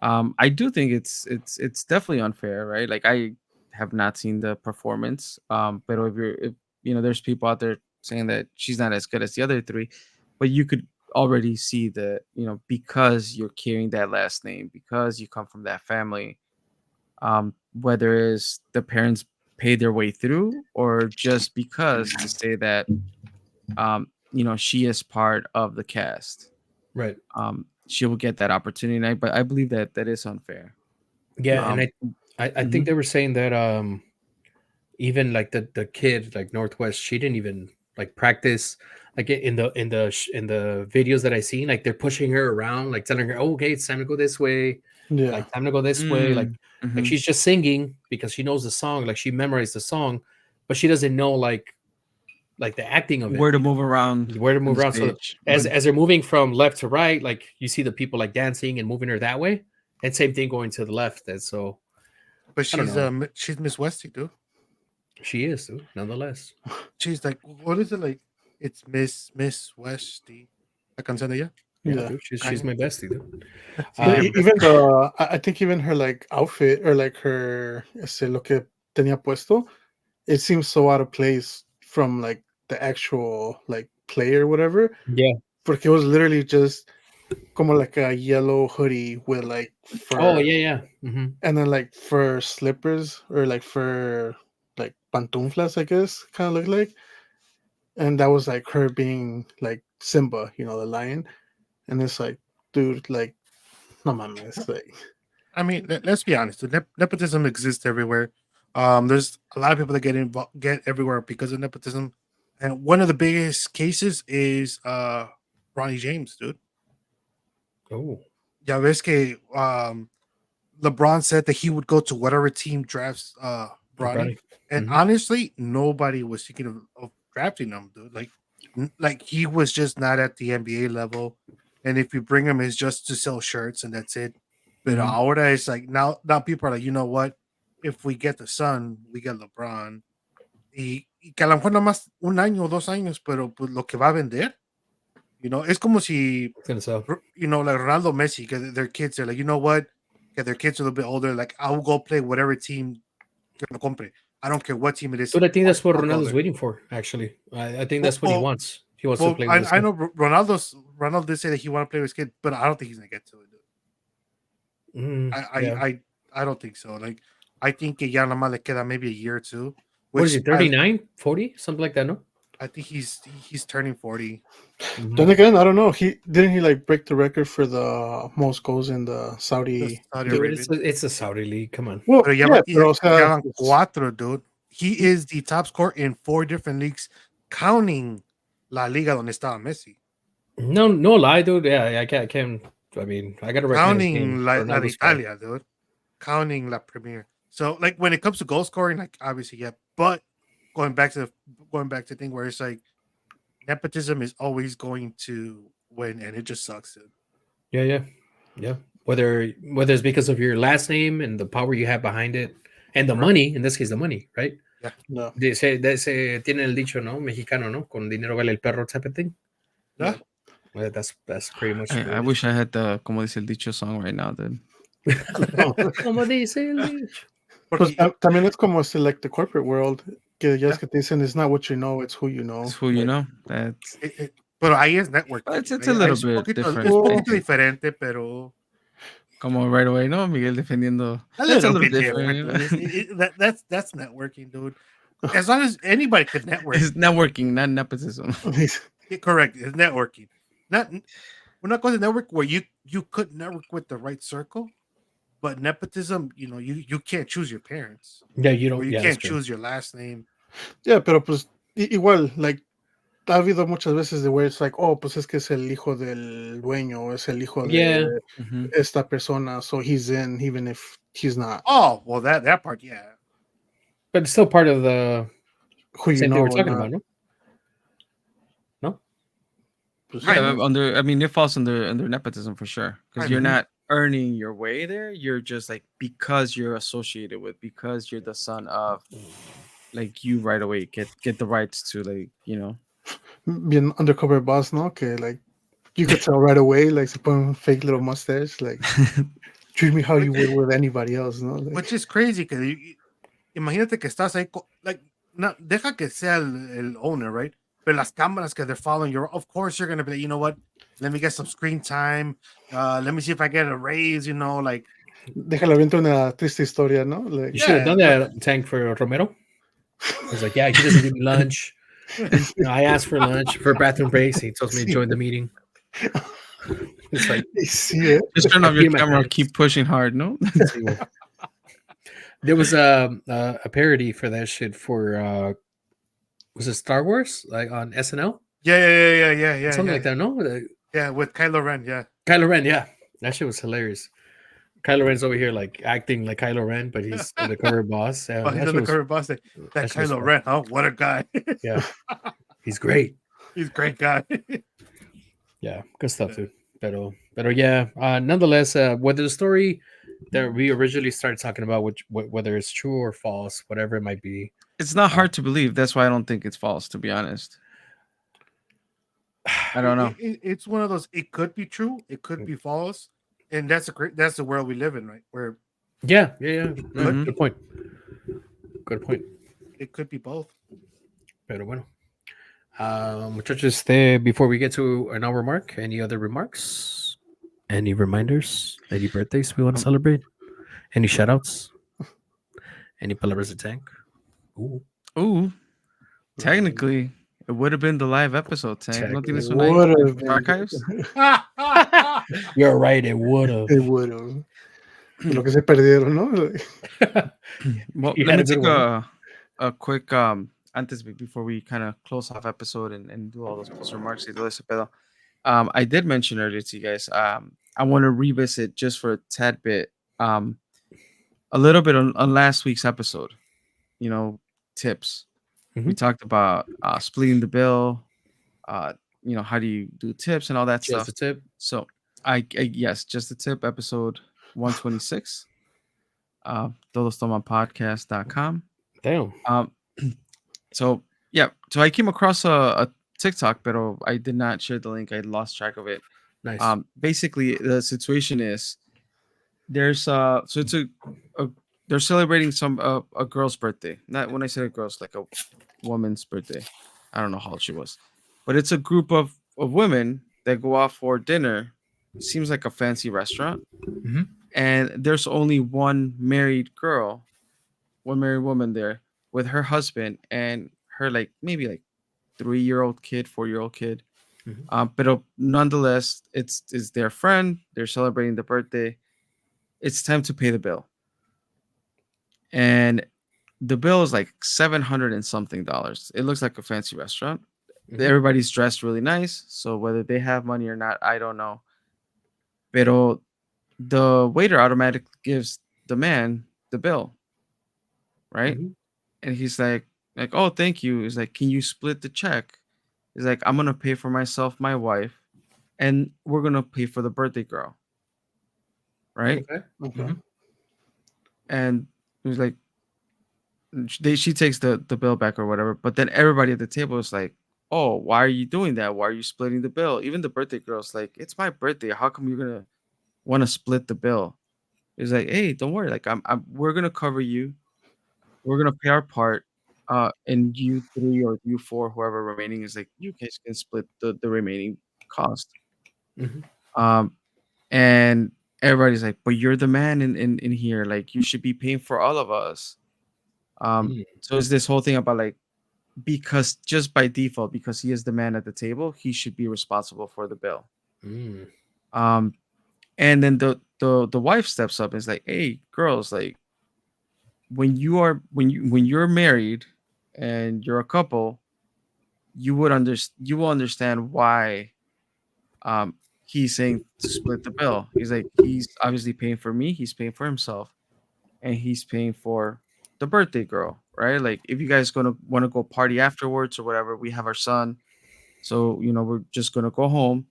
I do think it's definitely unfair, right? Like I have not seen the performance, but if there's people out there saying that she's not as good as the other three, but you could already see that because you're carrying that last name, because you come from that family, whether it's the parents paid their way through or just because to say that she is part of the cast, Right. she will get that opportunity. But I believe that that is unfair. Yeah, and Um, I think mhm. they were saying that even like the kid like Northwest, she didn't even like practice like in the videos that I seen, like they're pushing her around, like telling her, oh, okay, it's time to go this way, Yeah. like time to go this way, like Mm, mhm. she's just singing because she knows the song, like she memorized the song, but she doesn't know like the acting of it, Where to move around where to in move the around. So stage. as Mhm. as they're moving from left to right, like you see the people like dancing and moving her that way, and same thing going to the left. And so But I don't know. she's Miss Westy, dude. She is, though, nonetheless. She's like, what is it like? It's Miss Westy. La canción de ella. Yeah, Yeah. dude, she's Kind my bestie, dude. she's your Um, best. Even I think even her like outfit or like her lo que tenía puesto, it seems so out of place from like the actual like play or whatever. yeah, Porque it was literally just como like a yellow hoodie with like fur. Oh yeah. Mm-hmm. And then like fur slippers or like fur like pantuflas, I guess, kind of look like. And that was like her being like Simba, you know, the lion. And it's like, dude, like, no mames, like, I mean, let's be honest. Nepotism exists everywhere. There's a lot of people that get everywhere because of nepotism, and one of the biggest cases is Ronnie James, dude. Oh, Ya ves que LeBron said that he would go to whatever team drafts Bronny, Bronny. and Mhm. honestly, nobody was thinking of drafting him, dude. Like he was just not at the NBA level, and if you bring him, it's just to sell shirts and that's it. But Mhm. ahora it's like now people are like, you know what? If we get the Sun, we get LeBron. Y que a lo mejor nada más un año o 2 años, pero pues lo que va a vender, es como si It's gonna sell. like Ronaldo, Messi, because their kids are like, you know what? Yeah, their kids are a little bit older. Like, I'll go play whatever team que me compre. I don't care what team it is. But I think that's what I'll go Ronaldo's there. waiting for. Actually, I think Well, that's what he well, wants. He wants to well, play with his I kid. know Ronaldo did say that he want to play with his kid, but I don't think he's gonna get to it. Mhm. Yeah. I don't think so. Like, I think que ya nada más le queda maybe a year or two. What is he? Which 39, 40, something like that. No. I think he's turning 40. Mhm. then again, I don't know. He like break the record for the most goals in the Saudi. Saudi Dude, Arabian. it's a Saudi league. Come on. Well, Pero yeah, pero, o sea, ya van cuatro, dude. He is the top scorer in 4 different leagues, counting La Liga donde estaba Messi. No lie, dude. Yeah, I can't. I mean, I gotta recognize his Counting game. La de Ronaldo's guy. Italia, dude. Counting La Premier. So, like, when it comes to goal scoring, like, obviously, yeah. But going back to the thing where it's like nepotism is always going to win, and it just sucks, dude. Yeah. Whether it's because of your last name and the power you have behind it, and the Correct. money. In this case, the money, right? no. Tiene el dicho, ¿no? Mexicano, ¿no? Con dinero vale el perro type of thing. Yeah. Well, that's pretty much. I wish I had the Como dice el dicho song right now, dude. Como dice el dicho. Pues Porque, también es como si like the corporate world, que ya es que te dicen, it's not what you know, it's who you know. It's who you Like, know. That's pero ahí es networking. it's a little Es bit different. Es un I poquito think. diferente, pero Como right away, no? Miguel defendiendo. a That's a little little bit different. You different. know? Dude. That's networking, dude. As long as anybody could network. It's networking, not nepotism. Correct. It's networking. Not we're not going to network where you could network with the right circle, but nepotism, you can't choose your parents. Yeah, you don't. Or you Yeah, can't that's true. choose your last name. yeah, pero pues igual, like, ha habido muchas veces de where it's like, oh, pues es que es el hijo del dueño, o es el hijo Yeah. de Mhm. esta persona, so he's in even if he's not. Oh, well, that part, yeah. But it's still part of the Who you same thing know we're or talking not. about, no? No. Pues, Right. Yeah, I mean, it falls under nepotism for sure because you're Mhm. not earning your way there. You're just like because you're associated with, because you're the son of, like you right away get the rights to, like, bien undercover boss, ¿no? Que like you could tell right away, like se pone un fake little mustache, like treat me how you would with anybody else, ¿no? Like, Which is crazy because imagínate que estás ahí, like, no, deja que sea el owner, right? Pero las cámaras que they're following you, of course you're gonna be like, you know what? Let me get some screen time. Let me see if I get a raise. Like, déjala aviento una triste historia, ¿no? Like, You should have done that, Tank, for Romero. It's like, yeah, he doesn't give me lunch. I asked for lunch for bathroom breaks. He tells me to join the meeting. It's like, sí, ¿eh? just turn I off your pee my camera, pants. keep pushing hard, no? Sí, güey. There was a parody for that shit for was it Star Wars, like on SNL, yeah, something like that? No, yeah, with Kylo Ren, yeah. Kylo Ren. Yeah, that shit was hilarious. Kylo Ren's over here like acting like Kylo Ren, but he's undercover boss. Yeah, Oh, he's that on shit the was- cover boss. That that shit was Kylo fun. Ren, huh? What a guy! Yeah, he's great. He's a great guy. Yeah, good stuff, dude. But yeah, nonetheless, whether the story that we originally started talking about, whether it's true or false, whatever it might be, It's not hard to believe. That's why I don't think it's false, to be honest. I don't know. It's one of those. It could be true. It could be false, and that's the world we live in, right? Where yeah. No, Mhm. Good point. Good point. it could be both. Pero bueno. Muchachos, before we get to an hour mark, any other remarks? Any reminders? Any birthdays we want to Um, celebrate? Any shout outs? Any palabras de tank? Ooh. Ooh, technically, it would have been the live episode, Tank. ¿No It tienes Technically. una ahí would en have tus been. archives? You're right, it would have. It would have. Lo que se perdieron, ¿no? Well, You let had me a good take one. a quick before we kind of close off episode and do all those post remarks y todo ese pedo. I did mention earlier to you guys. I want to revisit just for a tad bit, a little bit on last week's episode. You know, tips. We Mhm. talked about splitting the bill. How do you do tips and all that Just stuff. a tip. So, I yes, just a tip. Episode 126. Todos Toman podcast.com. Damn. So yeah, so I came across a TikTok, but I did not share the link. I lost track of it. Nice. Basically, the situation is there's so it's a they're celebrating some a girl's birthday. Not when I say a girl's, like a woman's birthday. I don't know how old she was, but it's a group of women that go out for dinner. Seems like a fancy restaurant, Mhm. and there's only one married girl, one married woman there with her husband and her like maybe like 3-year-old kid, 4-year-old kid. Mhm. But nonetheless, it's their friend. They're celebrating the birthday. It's time to pay the bill, and the bill is like 700 and something dollars. It looks like a fancy restaurant. Mhm. Everybody's dressed really nice, so whether they have money or not, I don't know. Pero the waiter automatically gives the man the bill, right? Mhm. And he's like, oh, thank you. He's like, can you split the check? He's like, I'm gonna pay for myself, my wife, and we're gonna pay for the birthday girl, right? Okay. Okay. Mhm. And he was like, she takes the bill back or whatever. But then everybody at the table is like, oh, why are you doing that? Why are you splitting the bill? Even the birthday girl's like, it's my birthday. How come you're gonna want to split the bill? He's like, hey, don't worry. Like, we're gonna cover you. We're gonna pay our part. And you three or you four, whoever remaining is like, you guys can split the remaining cost. Mhm. Um, and everybody's like, but you're the man in here. Like, you should be paying for all of us. Mm. So it's this whole thing about like, because just by default, because he is the man at the table, he should be responsible for the bill. Mm. Um, and then the wife steps up and is like, hey, girls, like when you're married and you're a couple, you will understand why um he's saying to split the bill. He's like, he's obviously paying for me, he's paying for himself, and he's paying for the birthday girl, right? Like, if you guys gonna want to go party afterwards or whatever, we have our son, so we're just gonna go home,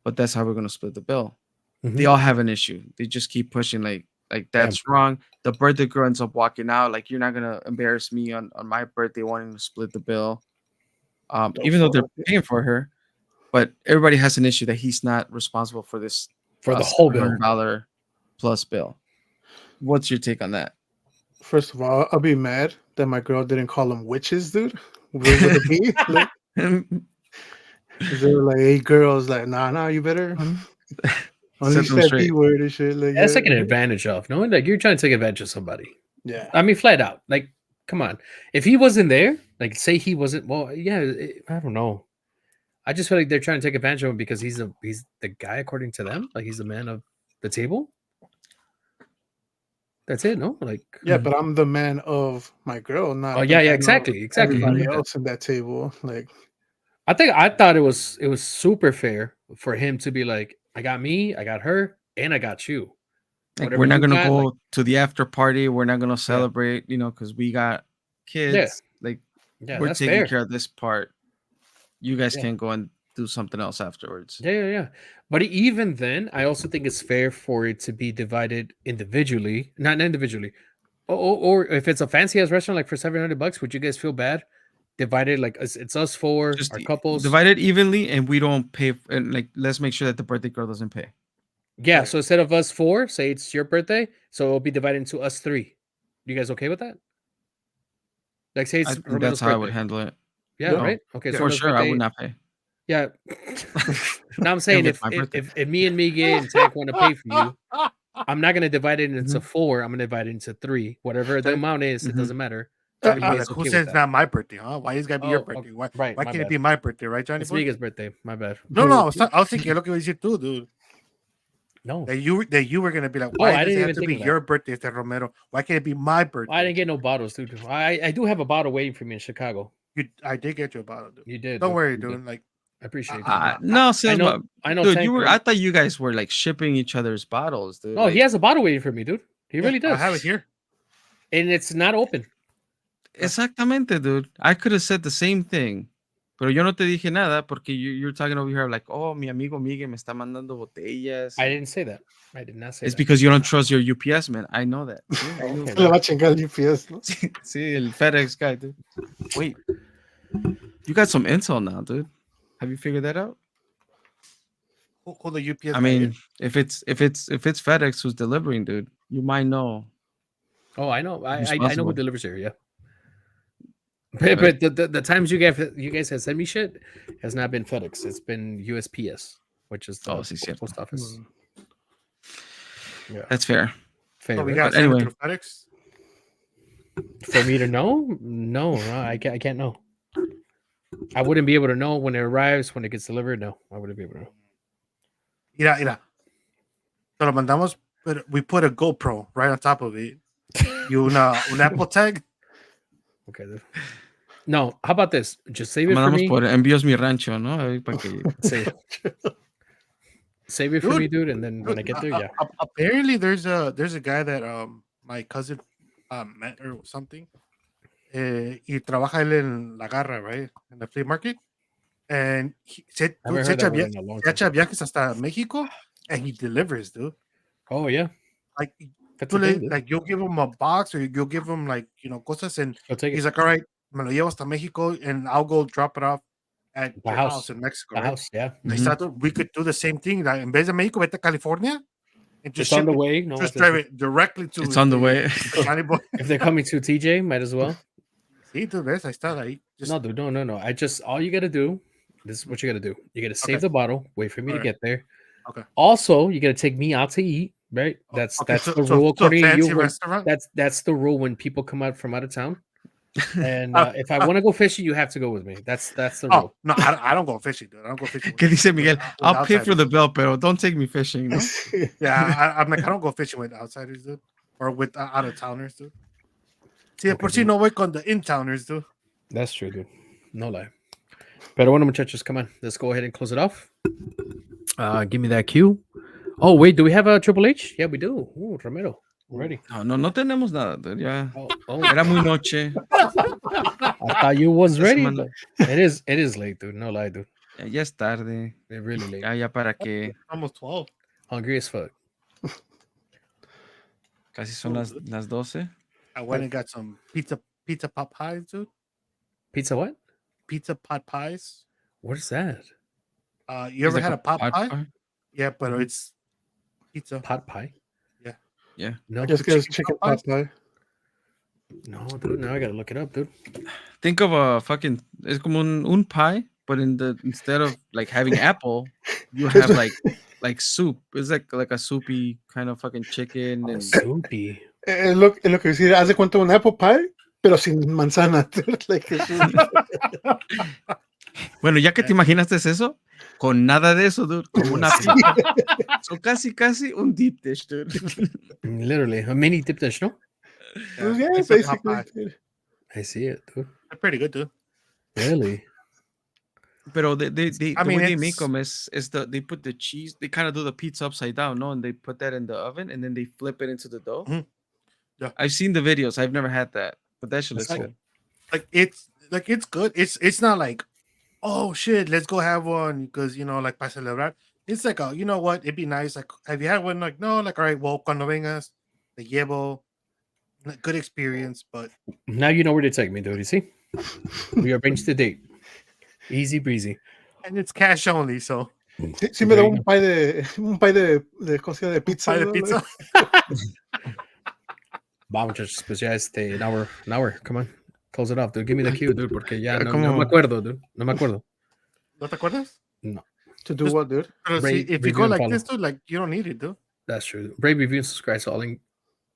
but that's how we're gonna split the bill. They Mhm. all have an issue. They just keep pushing like Damn. that's wrong. The birthday girl ends up walking out. Like, you're not gonna embarrass me on my birthday wanting to split the bill. The Even though they're fuck? paying for her, but everybody has an issue that he's not responsible for this For the whole seven bill. hundred dollar plus bill. What's your take on that? First of all, I'll be mad that my girl didn't call them witches, dude. With a B. Like, they were like, hey, girls, like, nah, you better. Only Set them said straight. B word and shit. Like, That's yeah. taking advantage of. No, like you're trying to take advantage of somebody. Yeah. I mean, flat out. Like, come on. If he wasn't there, like, say he wasn't. Well, yeah. I don't know. I just feel like they're trying to take advantage of him because he's the guy according to them. Like, he's the man of the table. That's it. No, like. Yeah, but I'm the man of my girl, not Oh the yeah, man of exactly. everybody Mhm. else in that table. Like, I thought it was super fair for him to be like, I got me, I got her, and I got you. Like, Whatever we're not you gonna got, like, go to the after party. We're not gonna celebrate, because we got yeah, kids. Like, yeah, we're that's taking fair. care of this part. You guys Yeah. can go and do something else afterwards. Yeah. But even then, I also think it's fair for it to be divided individually, not individually. Or if it's a fancy ass restaurant, like for $700, would you guys feel bad? Divided like it's us four, Just our couples. divide it evenly, and we don't pay. And like, let's make sure that the birthday girl doesn't pay. Yeah. Right. So instead of us four, say it's your birthday, so it'll be divided into us three. You guys okay with that? Like, say I it's think that's Romeo's how I would birthday. handle it. Yeah, Yeah. right. Okay, so For Rena's sure, I birthday. would not pay. Yeah. Now I'm saying it's if, my if birthday. if if me and Miguel and Tank want to pay for you, I'm not gonna divide it into Mhm. 4. I'm gonna divide it into 3. Whatever the That- amount is, it Mhm. doesn't matter. Johnny Miguel's Boy, like, who okay with says it's that. not my birthday, huh? Why is it gotta be your Oh, birthday? Why, right. why My can't it bad. be my birthday, right, Johnny It's Boy? Miguel's birthday. My bad. No, I was thinking, look at what you too, dude. No. That you were gonna be like, Oh, why I does didn't it have even to think be of that. your birthday, Mr. Romero? Why can't it be my birthday? I didn't get no bottles, dude. I do have a bottle waiting for me in Chicago. I did get you a bottle, dude. You did. Don't dude. worry, You dude. did. Like, I appreciate I- that. No, I says know. my I know. dude. Tank, You were. dude. I thought you guys were like shipping each other's bottles, dude. No, like, he has a bottle waiting for me, dude. He really I does. have it here. And it's not open. Exactamente, dude. I could have said the same thing. Pero yo no te dije nada porque you're talking over here like, oh, mi amigo Miguel me está mandando botellas. I didn't say that. I did not say It's that. because you don't trust your UPS man. I know that. Sí, I know. Okay, Se le va a chingar el UPS, ¿no? Sí, el FedEx guy, dude. Wait, you got some intel now, dude. Have you figured that out? Who the UPS I guy mean, is? if it's FedEx who's delivering, dude, you might know. Oh, I know. I know who Responsible. delivers here. Yeah. Yeah, But the times you guys have sent me shit has not been FedEx. It's been USPS, which is the Oh, sí, cierto. post office. Yeah. That's fair. Fair, So we right? got But sent it anyway. through FedEx. For me to know? No, I can't know. I wouldn't be able to know when it arrives, when it gets delivered. No, I wouldn't be able to know. Mira. Se lo mandamos, but we put a GoPro right on top of it. You un Apple tag. Okay. No, how about this? Just save it for Mandamos me. por envíos mi rancho, ¿no? Ahí para que... Save it for Dude, me, dude, and then when I get there, yeah. Apparently, there's a guy that my cousin met or something. Y trabaja él en la garra, right? In the flea market. And se I haven't heard that word echa in a long se time. echa viajes hasta Mexico, and he delivers, dude. Oh yeah, Like, that's a thing, dude. like you'll give him a box or you'll give him like cosas, and He'll take he's it. like, all right, me lo llevo hasta Mexico, and I'll go drop it off at The your house. house in Mexico. The Right? house, yeah. Like, we could do the same thing. Like, en vez de Mexico, vete a California, and just It's on ship the it, way. No, just drive it directly to. It's on the way. Johnny Boy. if they're coming to TJ, might as well. Sí, tú ves, ahí está, ahí. Just, No, dude, no. I just all you gotta do. This is what you gotta do. You gotta save Okay. the bottle. Wait for me to Alright. get there. Okay. Also, you gotta take me out to eat. Right. That's okay, that's so, the so, rule so according to fancy you. When, restaurant. that's the rule when people come out from out of town. And if I want to go fishing, you have to go with me. That's the Oh rule. no, I don't go fishing, dude. I don't go fishing. ¿Qué dice Miguel? with I'll pay for outsiders. the bill, pero don't take me fishing, ¿no? Yeah, I'm like, I don't go fishing with outsiders, dude, or with out of towners, dude. Sí, de por Okay, sí no voy con the in towners, dude. That's true, dude. No lie. Pero bueno, muchachos, come on. Let's go ahead and close it off. Give me that cue. Oh, wait, do we have a Triple H? Yeah, we do. Ooh, Romero. Ready. No tenemos nada, dude. Ya. Oh. Era muy noche. I thought you was Esta ready. semana- But it is late, dude. No lie, dude. Ya es tarde. It's really late. Ya para que Almost 12. Hungry as fuck. casi son las 12. I went and got some pizza pot pies, dude. Pizza what? Pizza pot pies. What is that? You ever It's like had a pot pie? pie? Yeah, but it's pizza. Pot pie? Yeah. No, Just get chicken pot pie. no, dude. Now I gotta look it up, dude. Think of a fucking... Es como un pie, but instead of like having apple, you have like soup. It's like a soupy kind of fucking chicken and Soupy. Es lo que decir, haz de cuenta un apple pie, pero sin manzana. Like, bueno, ya que te imaginaste eso, con nada de eso, dude, con una pizza. So casi un deep dish, dude. Literally, a mini dip dish, no? yeah, pizza pot pie. basically. I see it, dude. They're pretty good, dude. Really? Pero the I mean, way they it's- make them is they put the cheese, they kind of do the pizza upside down, no? And they put that in the oven and then they flip it into the dough. Mhm. Yeah. I've seen the videos. I've never had that, but that shit looks That's good. It's good. It's not like, oh shit, let's go have one because like para celebrar. It's like you know what? It'd be nice. Like, have you had one? Like, no. Like, all right, well, cuando vengas, te llevo. Good experience, but Now you know where to take me, dude. You see? We arranged the date. Easy breezy. and it's cash only, so Sí me da un pie de cosa de pizza. buy the ¿no? pizza. Vamos, muchachos. Pues ya an hour. Come on. Close it off, dude. Give me the cue, dude, porque ya no ¿Cómo? me acuerdo, dude. No me acuerdo. ¿No te acuerdas? No, To do Just- what, dude? Pero Rate, if you review, go and like follow. this, dude, like you don't need it, dude. That's true. Rate, review, and subscribe. So all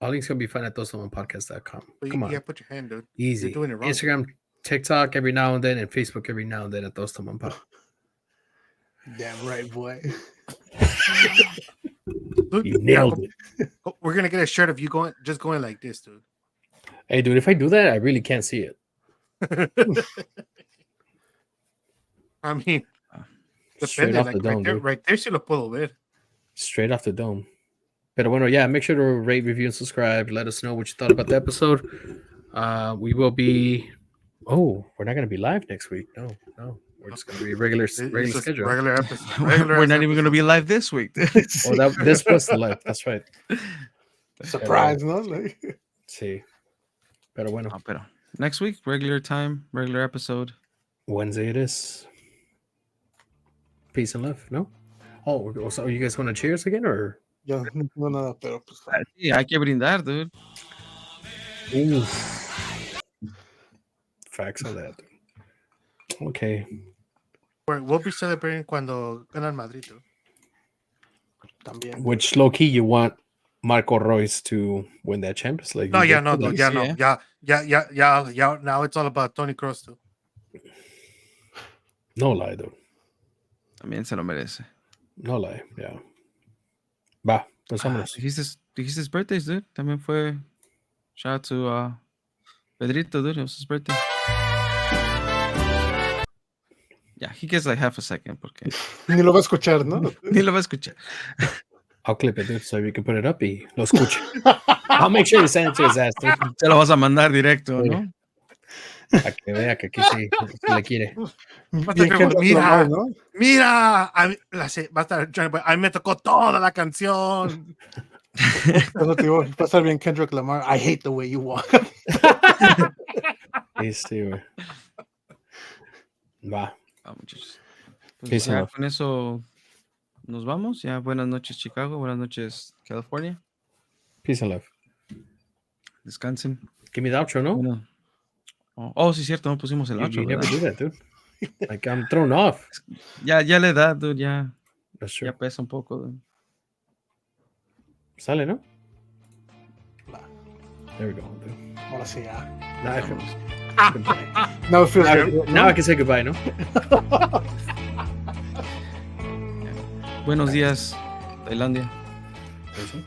links gonna be found at todostomanpodcast.com. But Come you on, gotta put your hand, dude. easy. You're doing it wrong. Instagram, TikTok every now and then, and Facebook every now and then at Todos Toman Pod. Damn right, boy. Dude, You nailed it. we're gonna get a shirt of you going like this, dude. Hey, dude, if I do that, I really can't see it. I mean, Straight depende, off like the dome, dude. right there, sí lo puedo ver. Straight off the dome. Pero bueno, yeah, make sure to rate, review, and subscribe. Let us know what you thought about the episode. We will be. Oh, we're not going to be live next week. No. We're just going to be regular It's just schedule. regular episode. We're not even going to be live this week. Oh, this was the live. That's right. Surprise, no? Like, Sí. Pero bueno, No, pero next week, regular time, regular episode. Wednesday it is. Peace and love. No. Oh, so you guys want to cheers again or? ya no tengo nada, pero pues. Sí, hay que brindar, dude. Ooh. Facts on that. Okay. We'll be celebrating cuando ganan Madrid, dude. También. Which low key you want Marco Royce to win that Champions League? No, You yeah, did no, for dude, them. yeah. Now it's all about Tony Kroos, dude. No lie, dude. También se lo merece. No lie. Yeah. Va, pues vámonos. Dijiste his birthdays, dude. También fue. Shout out to Pedrito, dude. It was his birthday. Yeah, he gets like half a second porque Ni lo va a escuchar, ¿no? ni lo va a escuchar. I'll clip it, dude, so you can put it up y lo escuche. I'll make sure you send it to his ass, dude. Se lo vas a mandar directo, Sí. ¿no? Para que vea que aquí sí le quiere. Bien Mira, Kendrick Lamar, ¿no? Mira, va a estar Johnny Boy. A mí me tocó toda la canción. Eso te digo, va a estar bien Kendrick Lamar. I hate the way you walk. Güey. Va. Ah, muchachos. Pues Peace and ya love. con eso nos vamos. Ya buenas noches, Chicago. Buenas noches, California. Peace and love. Descansen. Give me the outro, no? Bueno. Oh, sí, cierto. No pusimos el You outro, never ¿verdad? do that, dude. Like, I'm thrown off. Ya la edad, dude. Ya That's true. pesa un poco. Dude. Sale, ¿no? There we go, dude. Ahora sí, ya. Goodbye. Now it feels Now I can say goodbye, ¿no? Buenos días, Tailandia. Eso.